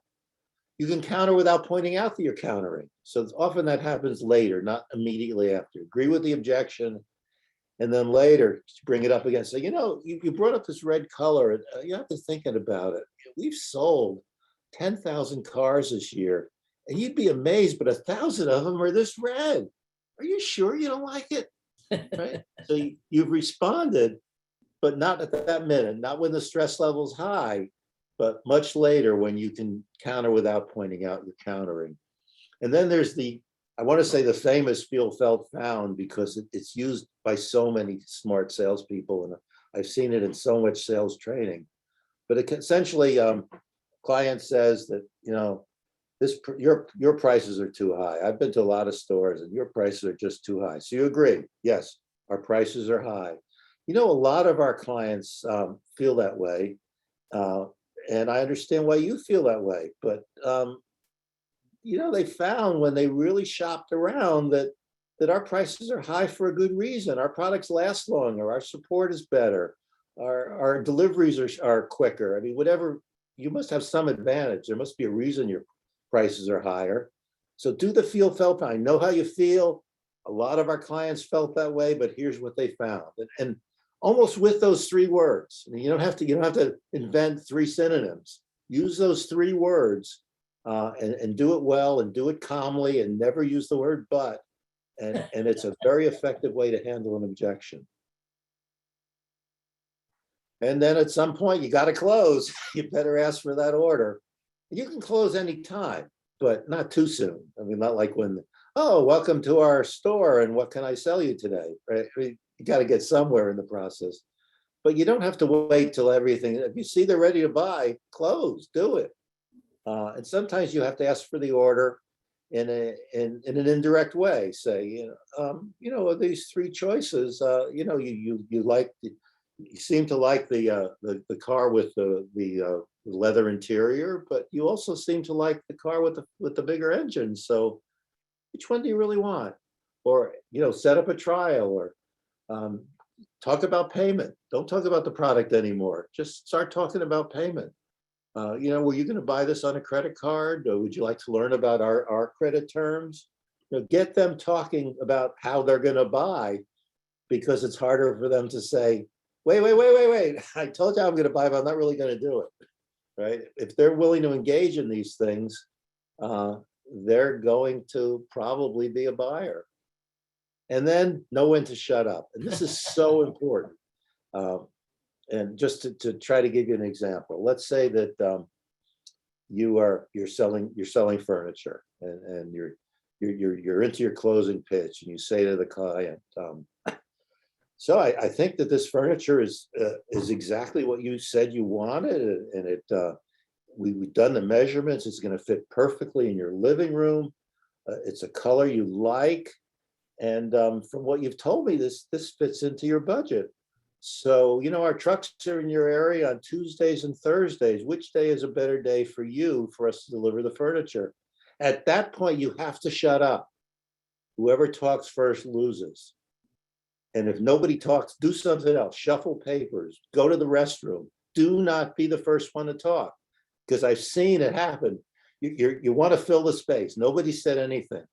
[SPEAKER 2] You can counter without pointing out that you're countering. So often that happens later, not immediately after. Agree with the objection, and then later bring it up again. Say, you brought up this red color, and you have to thinking about it. We've sold 10,000 cars this year, and you'd be amazed, but 1,000 of them are this red. Are you sure you don't like it? Right? So you've responded, but not at that minute, not when the stress level's high, but much later when you can counter without pointing out you're countering. And then there's I want to say the famous feel, felt, found, because it's used by so many smart salespeople, and I've seen it in so much sales training. But it essentially, client says that, your prices are too high. I've been to a lot of stores, and your prices are just too high. So you agree? Yes, our prices are high. A lot of our clients feel that way. And I understand why you feel that way, but they found when they really shopped around that our prices are high for a good reason. Our products last longer, our support is better, our deliveries are quicker. I mean, whatever, you must have some advantage. There must be a reason your prices are higher. So do the feel, felt. I know how you feel. A lot of our clients felt that way, but here's what they found. And almost with those three words. I mean, you don't have to invent three synonyms. Use those three words and do it well, and do it calmly, and never use the word but. And it's a very effective way to handle an objection. And then at some point you got to close. You better ask for that order. You can close anytime, but not too soon. I mean, not like when, oh, welcome to our store, and what can I sell you today? Right? I mean, you got to get somewhere in the process, but you don't have to wait till everything. If you see they're ready to buy, close, do it. And sometimes you have to ask for the order in an indirect way. Say, of these three choices, you seem to like the car with the leather interior, but you also seem to like the car with the bigger engine. So, which one do you really want? Or set up a trial, or talk about payment. Don't talk about the product anymore. Just start talking about payment. Were you going to buy this on a credit card, or would you like to learn about our credit terms? Get them talking about how they're going to buy, because it's harder for them to say, wait. I told you I'm going to buy, but I'm not really going to do it. Right? If they're willing to engage in these things, they're going to probably be a buyer. And then know when to shut up. And this is so important. And just to try to give you an example, let's say that you're selling furniture, and you're into your closing pitch, and you say to the client, so I think that this furniture is exactly what you said you wanted, and we've done the measurements. It's going to fit perfectly in your living room. It's a color you like, and from what you've told me, this fits into your budget. So, our trucks are in your area on Tuesdays and Thursdays. Which day is a better day for you for us to deliver the furniture? At that point, you have to shut up. Whoever talks first loses. And if nobody talks, do something else. Shuffle papers, go to the restroom. Do not be the first one to talk, because I've seen it happen. You want to fill the space. Nobody said anything.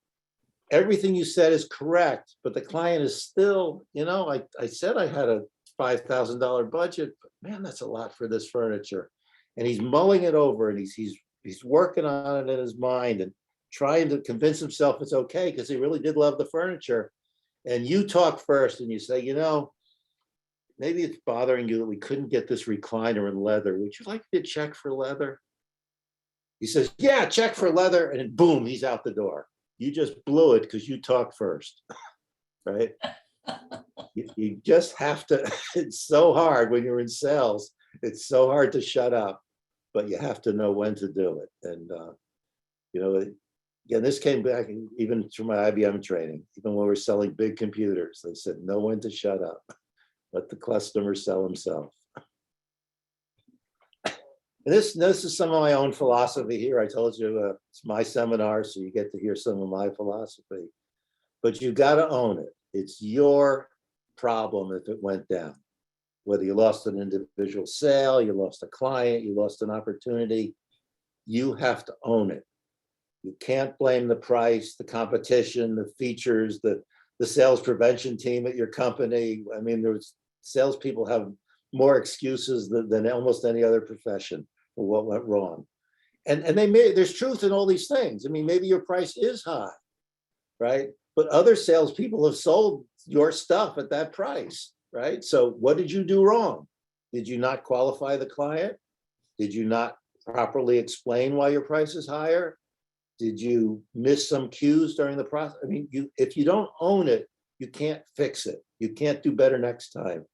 [SPEAKER 2] Everything you said is correct, but the client is still, I said I had a $5,000 budget, but man, that's a lot for this furniture. And he's mulling it over, and he's working on it in his mind and trying to convince himself it's okay, because he really did love the furniture. And you talk first and you say, maybe it's bothering you that we couldn't get this recliner in leather. Would you like to check for leather? He says, yeah, check for leather. And then boom, he's out the door. You just blew it because you talk first, right? You just have to, it's so hard when you're in sales. It's so hard to shut up, but you have to know when to do it. And, again, this came back even through my IBM training. Even when we're selling big computers, they said, know when to shut up. Let the customer sell himself. And this is some of my own philosophy here. I told you it's my seminar, so you get to hear some of my philosophy. But you got to own it. It's your problem if it went down. Whether you lost an individual sale, you lost a client, you lost an opportunity, you have to own it. You can't blame the price, the competition, the features, the sales prevention team at your company. I mean, there's salespeople have more excuses than almost any other profession for what went wrong. And there's truth in all these things. I mean, maybe your price is high, right? But other salespeople have sold your stuff at that price, right? So what did you do wrong? Did you not qualify the client? Did you not properly explain why your price is higher? Did you miss some cues during the process? I mean, if you don't own it, you can't fix it. You can't do better next time.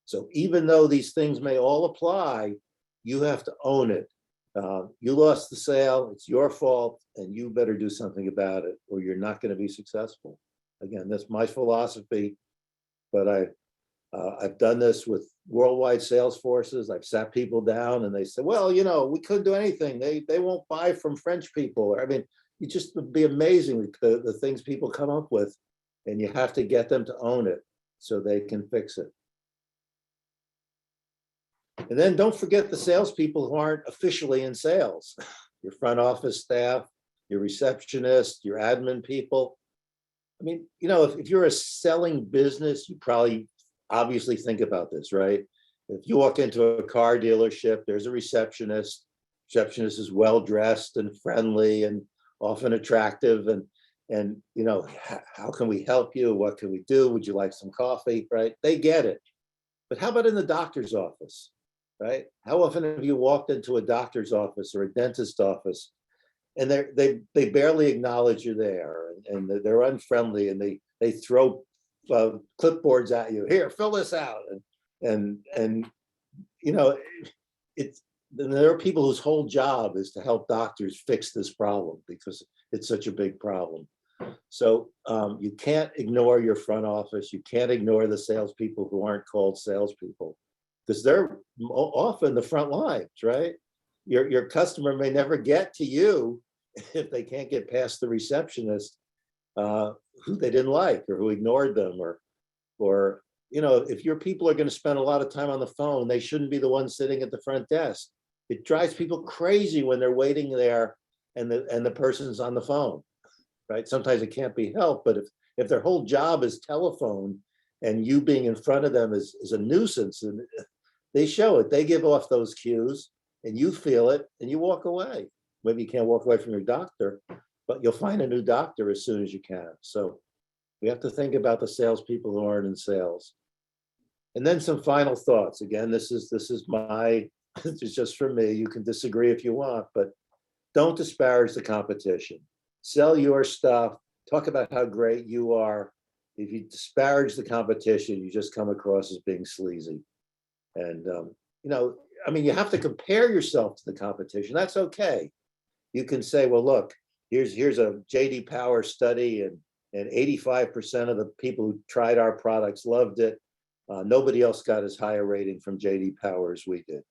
[SPEAKER 2] So even though these things may all apply, you have to own it. You lost the sale, it's your fault, and you better do something about it, or you're not going to be successful. Again, that's my philosophy, but I've done this with worldwide sales forces. I've sat people down and they say, well, we couldn't do anything. They won't buy from French people. I mean, you just would be amazing the things people come up with, and you have to get them to own it so they can fix it. And then don't forget the salespeople who aren't officially in sales, your front office staff, your receptionist, your admin people. I mean, if you're a selling business, you probably obviously think about this, right? If you walk into a car dealership, there's a receptionist. Receptionist is well-dressed and friendly and often attractive. And how can we help you? What can we do? Would you like some coffee, right? They get it. But how about in the doctor's office, right? How often have you walked into a doctor's office or a dentist office and they barely acknowledge you're there, and they're unfriendly, and they throw clipboards at you. Here, fill this out, and it's there are people whose whole job is to help doctors fix this problem because it's such a big problem. So you can't ignore your front office. You can't ignore the salespeople who aren't called salespeople, because they're often the front lines, right? Your customer may never get to you if they can't get past the receptionist who they didn't like or who ignored them, or if your people are going to spend a lot of time on the phone, they shouldn't be the ones sitting at the front desk. It drives people crazy when they're waiting there and the person's on the phone, right? Sometimes it can't be helped, but if their whole job is telephone and you being in front of them is a nuisance, and they show it, they give off those cues, and you feel it and you walk away. Maybe you can't walk away from your doctor, but you'll find a new doctor as soon as you can. So we have to think about the salespeople who aren't in sales. And then some final thoughts. Again, this is my, it's just for me. You can disagree if you want, but don't disparage the competition. Sell your stuff, talk about how great you are. If you disparage the competition, you just come across as being sleazy. And, I mean, you have to compare yourself to the competition. That's okay. You can say, well, look, here's a JD Power study, and 85% of the people who tried our products loved it. Nobody else got as high a rating from JD Power as we did.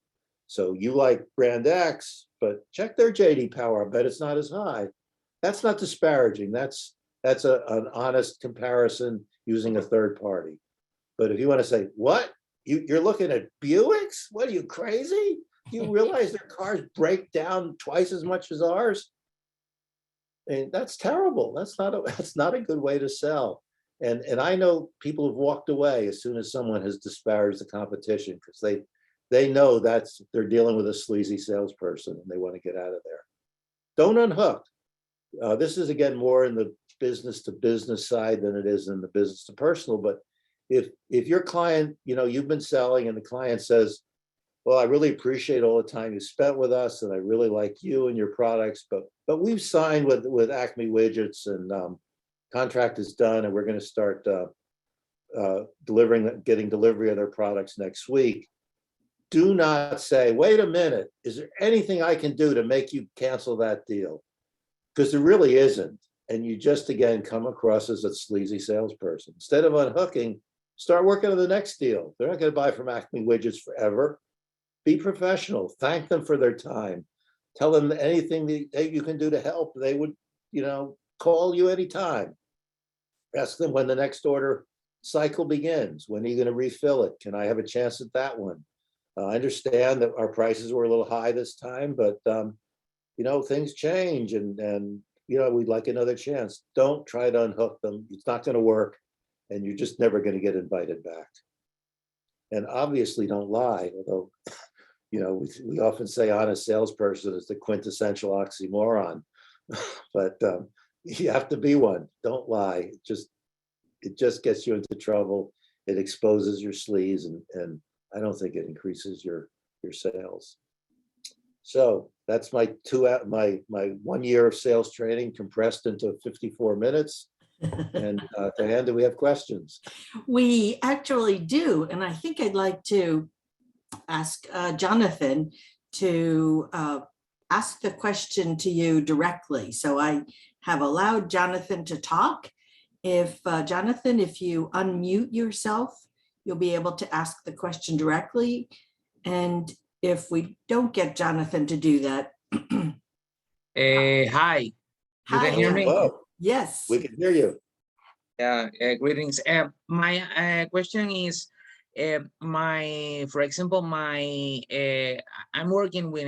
[SPEAKER 2] So you like brand X, but check their JD Power. I bet it's not as high. That's not disparaging. That's an honest comparison using a third party. But if you want to say, what? You're looking at Buicks? What are you, crazy? Do you realize their cars break down twice as much as ours? And that's terrible. That's not a good way to sell. And I know people have walked away as soon as someone has disparaged the competition, because they know they're dealing with a sleazy salesperson and they want to get out of there. Don't unhook. This is, again, more in the business to business side than it is in the business to personal. But if your client, you've been selling and the client says, well, I really appreciate all the time you spent with us, and I really like you and your products, but we've signed with Acme Widgets, and contract is done, and we're going to start getting delivery of their products next week. Do not say, wait a minute, is there anything I can do to make you cancel that deal? Because there really isn't. And you just, again, come across as a sleazy salesperson. Instead of unhooking, start working on the next deal. They're not going to buy from Acme Widgets forever. Be professional. Thank them for their time. Tell them anything that you can do to help. They would, call you anytime. Ask them when the next order cycle begins. When are you going to refill it? Can I have a chance at that one? I understand that our prices were a little high this time, but things change, and we'd like another chance. Don't try to unhook them. It's not going to work, and you're just never going to get invited back. And obviously, don't lie. Although, we often say honest salesperson is the quintessential oxymoron, but you have to be one. Don't lie. It just gets you into trouble. It exposes your sleaze, and I don't think it increases your sales. So that's my 1 year of sales training compressed into 54 minutes. And Diane, do we have questions?
[SPEAKER 1] We actually do. And I think I'd like to ask Jonathan to ask the question to you directly. So I have allowed Jonathan to talk. Jonathan, if you unmute yourself, you'll be able to ask the question directly. And if we don't get Jonathan to do that.
[SPEAKER 3] Hi, you
[SPEAKER 1] Hi,
[SPEAKER 3] can hear me?
[SPEAKER 2] Hello.
[SPEAKER 1] Yes.
[SPEAKER 2] We can hear you.
[SPEAKER 3] Yeah, greetings. My question is, for example, I'm working with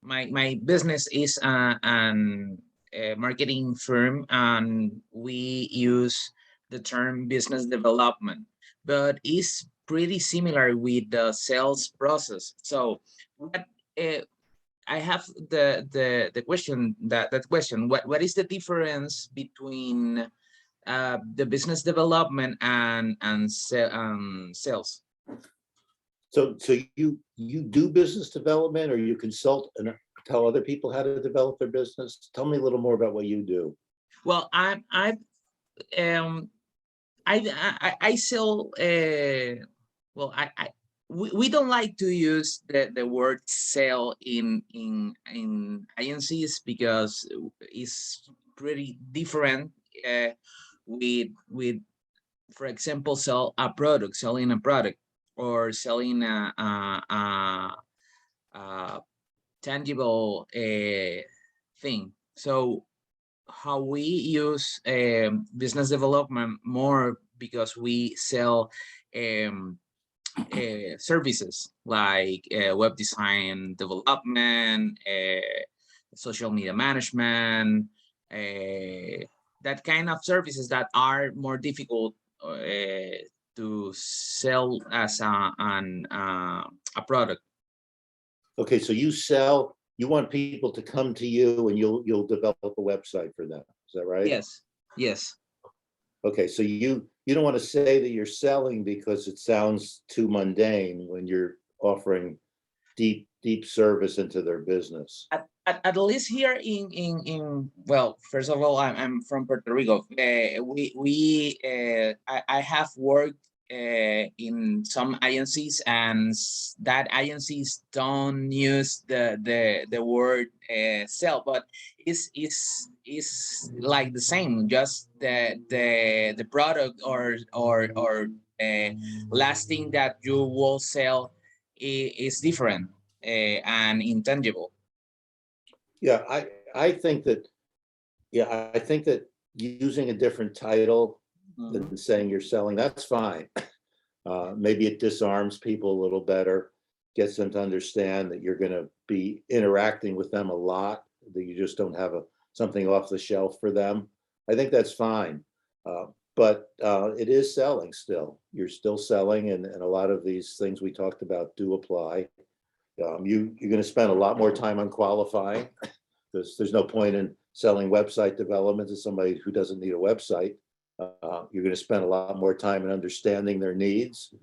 [SPEAKER 3] my business is an marketing firm, and we use the term business development, but it's pretty similar with the sales process. So, what I have the question that question. What is the difference between the business development and sales?
[SPEAKER 2] So you do business development, or you consult and tell other people how to develop their business? Tell me a little more about what you do.
[SPEAKER 3] Well, I sell. Well, we don't like to use the word sell in agencies, because it's pretty different with for example, selling a product, or selling a tangible thing. So how we use business development more, because we sell services like web design development, social media management, that kind of services that are more difficult to sell as a product.
[SPEAKER 2] Okay, so you want people to come to you, and you'll develop a website for them. Is that right?
[SPEAKER 3] Yes.
[SPEAKER 2] Okay, so you don't want to say that you're selling because it sounds too mundane when you're offering deep service into their business.
[SPEAKER 3] At least here in well, first of all, I'm from Puerto Rico. I have worked in some agencies, and that agencies don't use the word sell, but it's like the same, just the product or last thing that you will sell is different and intangible.
[SPEAKER 2] Yeah, I think that, yeah, I think that using a different title than saying you're selling, that's fine. Maybe it disarms people a little better, gets them to understand that you're going to be interacting with them a lot, that you just don't have something off the shelf for them. I think that's fine. But it is selling still. You're still selling, and a lot of these things we talked about do apply. You're going to spend a lot more time on qualifying, because there's no point in selling website development to somebody who doesn't need a website. You're going to spend a lot more time in understanding their needs,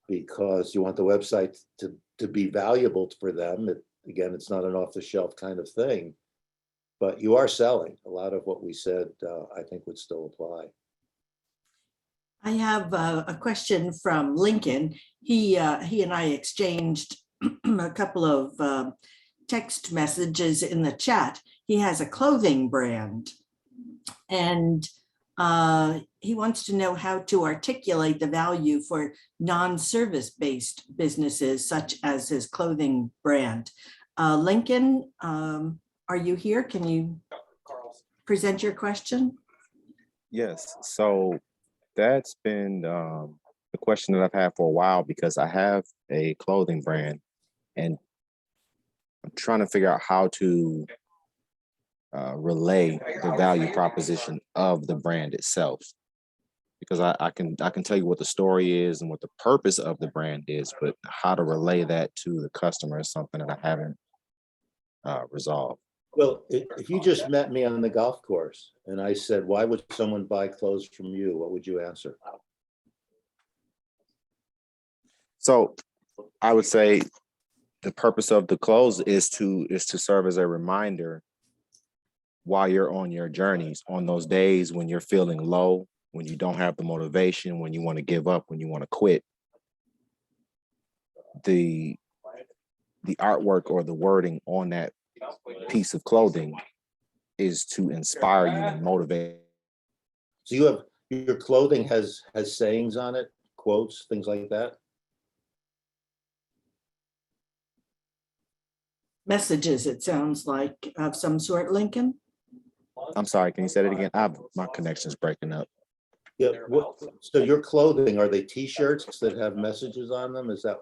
[SPEAKER 2] because you want the website to be valuable for them. Again, it's not an off-the-shelf kind of thing, but you are selling. A lot of what we said, I think, would still apply.
[SPEAKER 1] I have a question from Lincoln. He and I exchanged a couple of text messages in the chat. He has a clothing brand, and he wants to know how to articulate the value for non-service-based businesses, such as his clothing brand. Lincoln, are you here? Can you present your question?
[SPEAKER 4] Yes, so that's been the question that I've had for a while, because I have a clothing brand and I'm trying to figure out how to relay the value proposition of the brand itself. Because I can tell you what the story is and what the purpose of the brand is, but how to relay that to the customer is something that I haven't resolved.
[SPEAKER 2] Well, if you just met me on the golf course and I said, why would someone buy clothes from you? What would you answer?
[SPEAKER 4] So I would say the purpose of the clothes is to serve as a reminder while you're on your journeys, on those days when you're feeling low, when you don't have the motivation, when you want to give up, when you want to quit. The artwork or the wording on that piece of clothing is to inspire you and motivate.
[SPEAKER 2] So you have, your clothing has sayings on it, quotes, things like that?
[SPEAKER 1] Messages, it sounds like, of some sort, Lincoln?
[SPEAKER 4] I'm sorry, can you say that again? My connection's breaking up.
[SPEAKER 2] Yeah. So your clothing, are they T-shirts that have messages on them? Is that,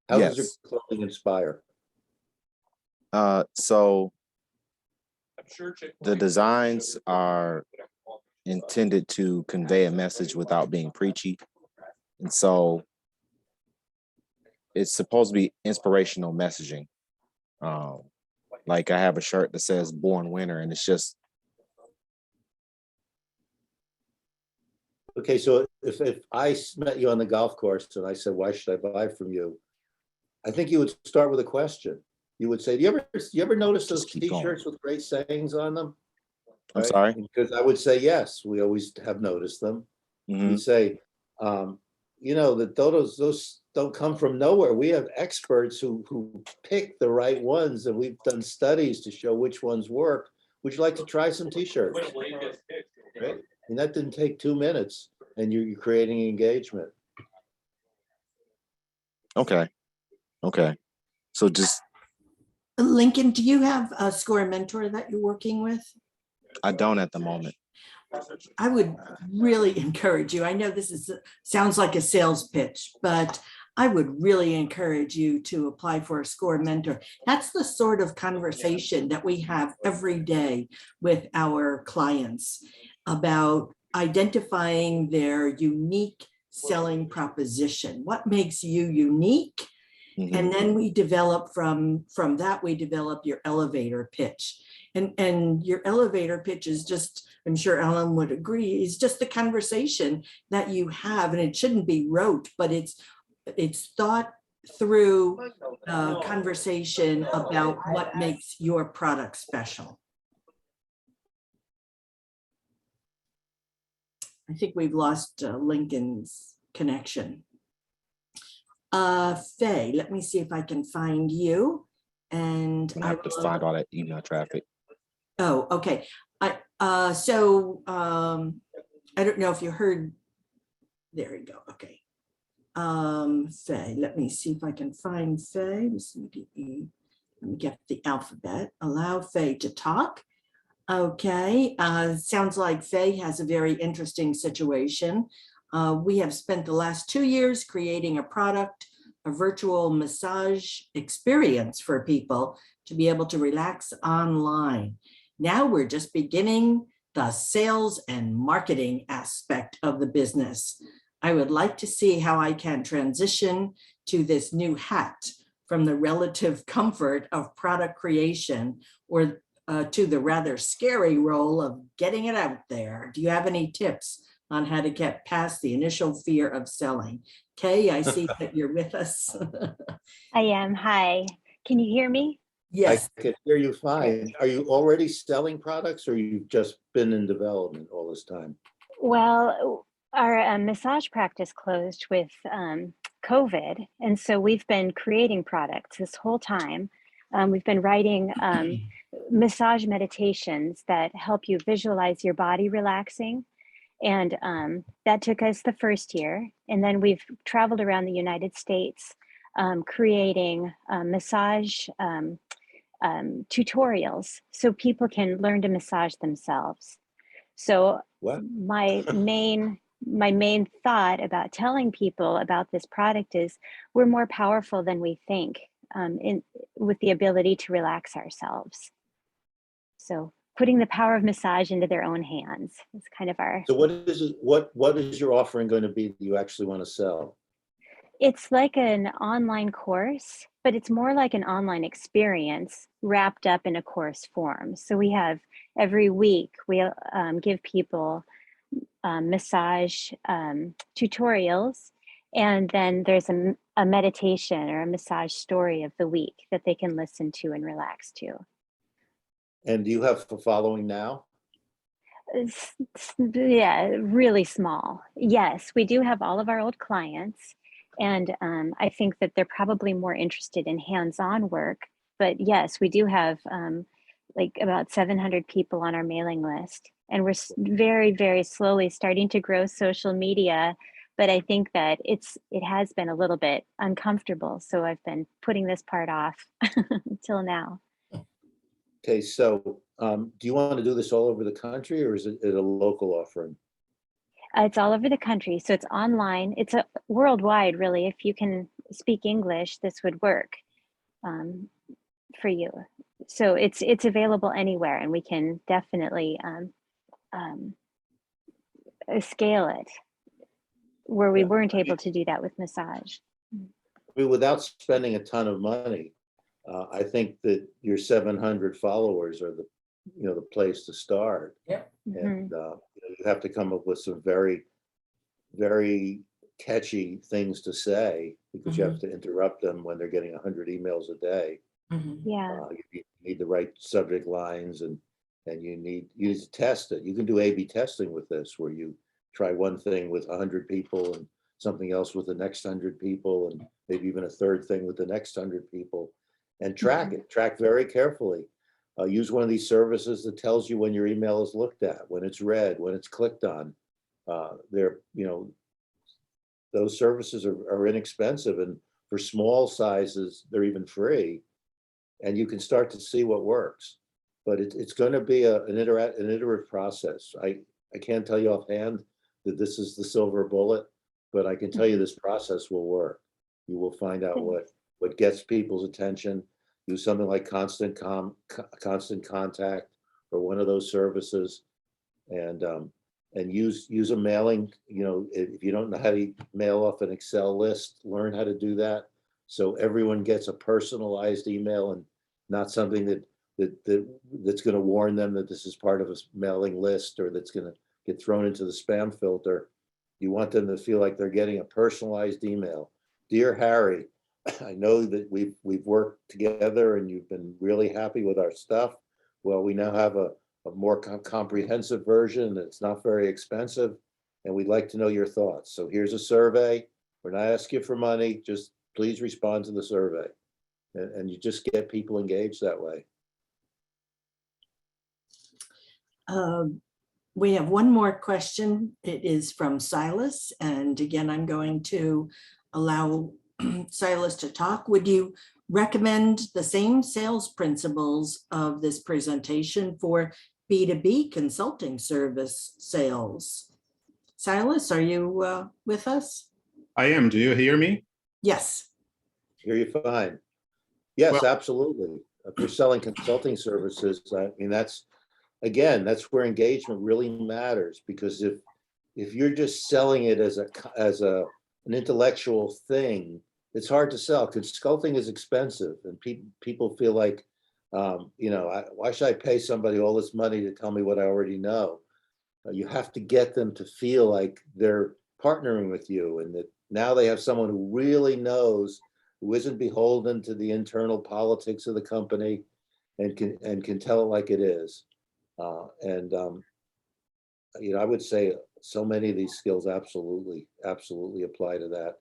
[SPEAKER 2] how does your
[SPEAKER 4] Yes.
[SPEAKER 2] clothing inspire?
[SPEAKER 4] So the designs are intended to convey a message without being preachy. And so it's supposed to be inspirational messaging. Like I have a shirt that says "Born Winner," and it's just.
[SPEAKER 2] Okay, so if I met you on the golf course and I said, why should I buy from you? I think you would start with a question. You would say, do you ever notice those T-shirts with great sayings on them?
[SPEAKER 4] I'm
[SPEAKER 2] Right?
[SPEAKER 4] sorry.
[SPEAKER 2] Because I would say, yes, we always have noticed them.
[SPEAKER 4] Mhm.
[SPEAKER 2] You'd say, you know, that those don't come from nowhere. We have experts who pick the right ones, and we've done studies to show which ones work. Would you like to try some T-shirts? Right? And that didn't take 2 minutes, and you're creating engagement.
[SPEAKER 4] Okay. So just,
[SPEAKER 1] Lincoln, do you have a SCORE mentor that you're working with?
[SPEAKER 4] I don't at the moment.
[SPEAKER 1] I would really encourage you. I know this sounds like a sales pitch, but I would really encourage you to apply for a SCORE mentor. That's the sort of conversation that we have every day with our clients about identifying their unique selling proposition. What makes you unique?
[SPEAKER 4] Mhm.
[SPEAKER 1] And then we develop from that, we develop your elevator pitch. And your elevator pitch is just, I'm sure Alan would agree, is just the conversation that you have. And it shouldn't be rote, but it's thought through a conversation about what makes your product special. I think we've lost Lincoln's connection. Faye, let me see if I can find you. And
[SPEAKER 4] I have to find all that email traffic.
[SPEAKER 1] Oh, okay. I don't know if you heard. There we go. Okay. Faye, let me see if I can find Faye. Let me get the alphabet. Allow Faye to talk. Okay. Sounds like Faye has a very interesting situation. We have spent the last 2 years creating a product, a virtual massage experience for people to be able to relax online. Now we're just beginning the sales and marketing aspect of the business. I would like to see how I can transition to this new hat from the relative comfort of product creation or to the rather scary role of getting it out there. Do you have any tips on how to get past the initial fear of selling? Kay, I see that you're with us.
[SPEAKER 5] I am. Hi. Can you hear me?
[SPEAKER 1] Yes.
[SPEAKER 2] I can hear you fine. Are you already selling products or you've just been in development all this time?
[SPEAKER 5] Well, our massage practice closed with COVID. And so we've been creating products this whole time. We've been writing massage meditations that help you visualize your body relaxing. And that took us the first year. And then we've traveled around the United States creating massage tutorials so people can learn to massage themselves. So
[SPEAKER 2] What?
[SPEAKER 5] my main thought about telling people about this product is we're more powerful than we think with the ability to relax ourselves. So putting the power of massage into their own hands is kind of our.
[SPEAKER 2] So what is your offering going to be that you actually want to sell?
[SPEAKER 5] It's like an online course, but it's more like an online experience wrapped up in a course form. So we have every week, we give people massage tutorials, and then there's a meditation or a massage story of the week that they can listen to and relax to.
[SPEAKER 2] And do you have a following now?
[SPEAKER 5] Yeah, really small. Yes, we do have all of our old clients. And I think that they're probably more interested in hands-on work. But yes, we do have like about 700 people on our mailing list. And we're very, very slowly starting to grow social media. But I think that it has been a little bit uncomfortable. So I've been putting this part off until now.
[SPEAKER 2] Okay, so do you want to do this all over the country or is it a local offering?
[SPEAKER 5] It's all over the country. So it's online. It's a worldwide, really. If you can speak English, this would work for you. So it's available anywhere, and we can definitely scale it where we weren't able to do that with massage.
[SPEAKER 2] I mean, without spending a ton of money, I think that your 700 followers are the place to start.
[SPEAKER 1] Yeah.
[SPEAKER 2] And you have to come up with some very, very catchy things to say because you have to interrupt them when they're getting 100 emails a day.
[SPEAKER 5] Yeah.
[SPEAKER 2] You need the right subject lines and you need to test it. You can do A/B testing with this where you try one thing with 100 people and something else with the next 100 people and maybe even a third thing with the next 100 people and track it, track very carefully. Use one of these services that tells you when your email is looked at, when it's read, when it's clicked on. Those services are inexpensive, and for small sizes, they're even free. And you can start to see what works. But it's going to be an iterative process. I can't tell you offhand that this is the silver bullet, but I can tell you this process will work. You will find out what gets people's attention. Use something like Constant Contact or one of those services, and use a mailing. If you don't know how to mail off an Excel list, learn how to do that. So everyone gets a personalized email and not something that's going to warn them that this is part of a mailing list or that's going to get thrown into the spam filter. You want them to feel like they're getting a personalized email. Dear Harry, I know that we've worked together and you've been really happy with our stuff. Well, we now have a more comprehensive version. It's not very expensive, and we'd like to know your thoughts. So here's a survey. We're not asking you for money. Just please respond to the survey. And you just get people engaged that way.
[SPEAKER 1] We have one more question. It is from Silas. And again, I'm going to allow Silas to talk. Would you recommend the same sales principles of this presentation for B2B consulting service sales? Silas, are you with us?
[SPEAKER 6] I am. Do you hear me?
[SPEAKER 1] Yes.
[SPEAKER 2] Hear you fine. Yes,
[SPEAKER 6] Well-
[SPEAKER 2] absolutely. If you're selling consulting services, I mean, that's where engagement really matters, because if you're just selling it as an intellectual thing, it's hard to sell. Consulting is expensive, and people feel like, why should I pay somebody all this money to tell me what I already know? You have to get them to feel like they're partnering with you, and that now they have someone who really knows, who isn't beholden to the internal politics of the company, and can tell it like it is. I would say so many of these skills absolutely apply to that.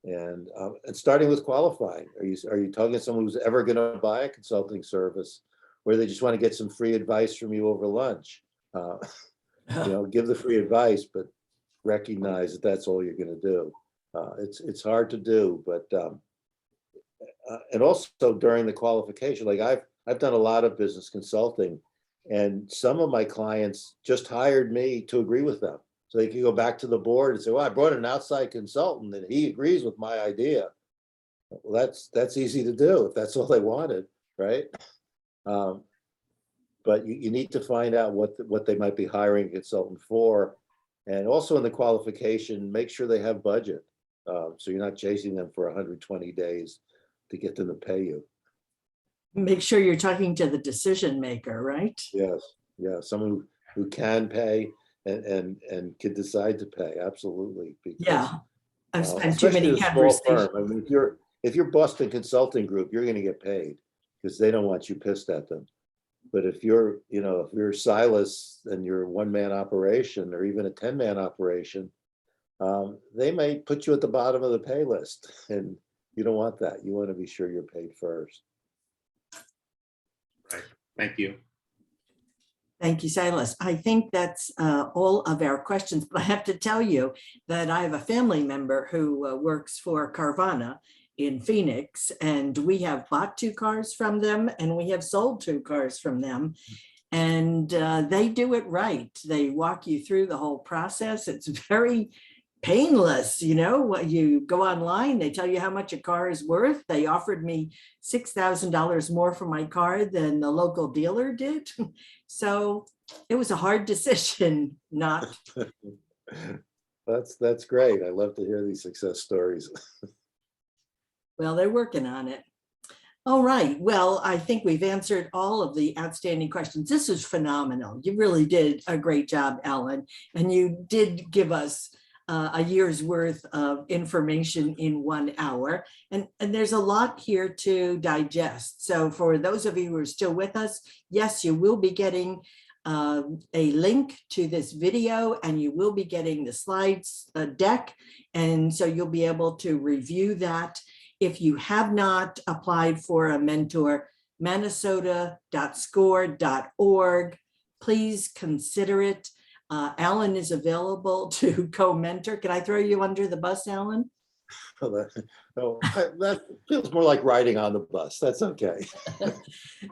[SPEAKER 2] And starting with qualifying, are you talking to someone who's ever going to buy a consulting service, where they just want to get some free advice from you over lunch? Give the free advice, but recognize that that's all you're going to do. It's hard to do, but and also during the qualification, like I've done a lot of business consulting, and some of my clients just hired me to agree with them, so they can go back to the board and say, well, I brought an outside consultant and he agrees with my idea. Well, that's easy to do if that's all they wanted, right? But you need to find out what they might be hiring a consultant for. And also in the qualification, make sure they have budget. So you're not chasing them for 120 days to get them to pay you.
[SPEAKER 1] Make sure you're talking to the decision maker, right?
[SPEAKER 2] Yes, yeah, someone who can pay and can decide to pay, absolutely. Because,
[SPEAKER 1] Yeah, I've spent too
[SPEAKER 2] especially
[SPEAKER 1] many
[SPEAKER 2] in a small
[SPEAKER 1] conversations.
[SPEAKER 2] firm. I mean, if you're Boston Consulting Group, you're going to get paid because they don't want you pissed at them. But if you're Silas and you're a one-man operation or even a 10-man operation, they may put you at the bottom of the pay list, and you don't want that. You want to be sure you're paid first.
[SPEAKER 6] Right. Thank you.
[SPEAKER 1] Thank you, Silas. I think that's all of our questions, but I have to tell you that I have a family member who works for Carvana in Phoenix, and we have bought 2 cars from them and we have sold 2 cars from them. And they do it right. They walk you through the whole process. It's very painless. You go online, they tell you how much a car is worth. They offered me $6,000 more for my car than the local dealer did. So it was a hard decision not.
[SPEAKER 2] That's great. I love to hear these success stories.
[SPEAKER 1] Well, they're working on it. All right. Well, I think we've answered all of the outstanding questions. This is phenomenal. You really did a great job, Alan. And you did give us a year's worth of information in 1 hour. And there's a lot here to digest. So for those of you who are still with us, yes, you will be getting a link to this video, and you will be getting the slides deck. And so you'll be able to review that. If you have not applied for a mentor, minnesota.score.org, please consider it. Alan is available to co-mentor. Can I throw you under the bus, Alan?
[SPEAKER 2] That feels more like riding on the bus. That's okay.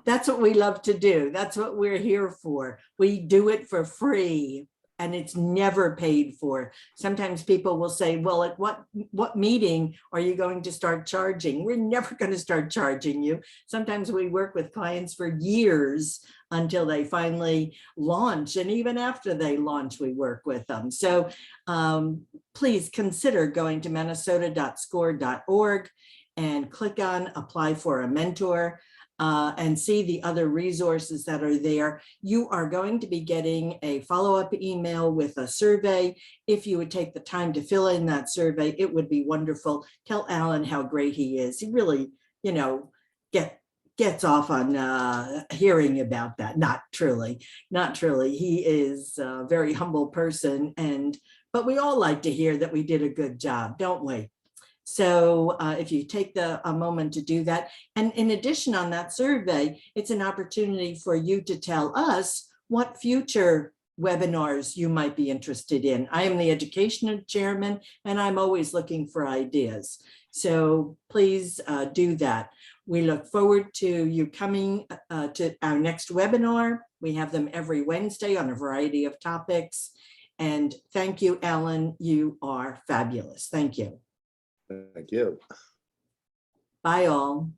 [SPEAKER 1] That's what we love to do. That's what we're here for. We do it for free, and it's never paid for. Sometimes people will say, well, at what meeting are you going to start charging? We're never going to start charging you. Sometimes we work with clients for years until they finally launch. And even after they launch, we work with them. So please consider going to minnesota.score.org and click on apply for a mentor. and see the other resources that are there. You are going to be getting a follow-up email with a survey. If you would take the time to fill in that survey, it would be wonderful. Tell Alan how great he is. He really, you know, gets off on hearing about that. Not truly. He is a very humble person, but we all like to hear that we did a good job, don't we? So if you take a moment to do that, and in addition on that survey, it's an opportunity for you to tell us what future webinars you might be interested in. I am the education chairman, and I'm always looking for ideas. So please do that. We look forward to you coming to our next webinar. We have them every Wednesday on a variety of topics. And thank you, Alan. You are fabulous. Thank you.
[SPEAKER 2] Thank you.
[SPEAKER 1] Bye all.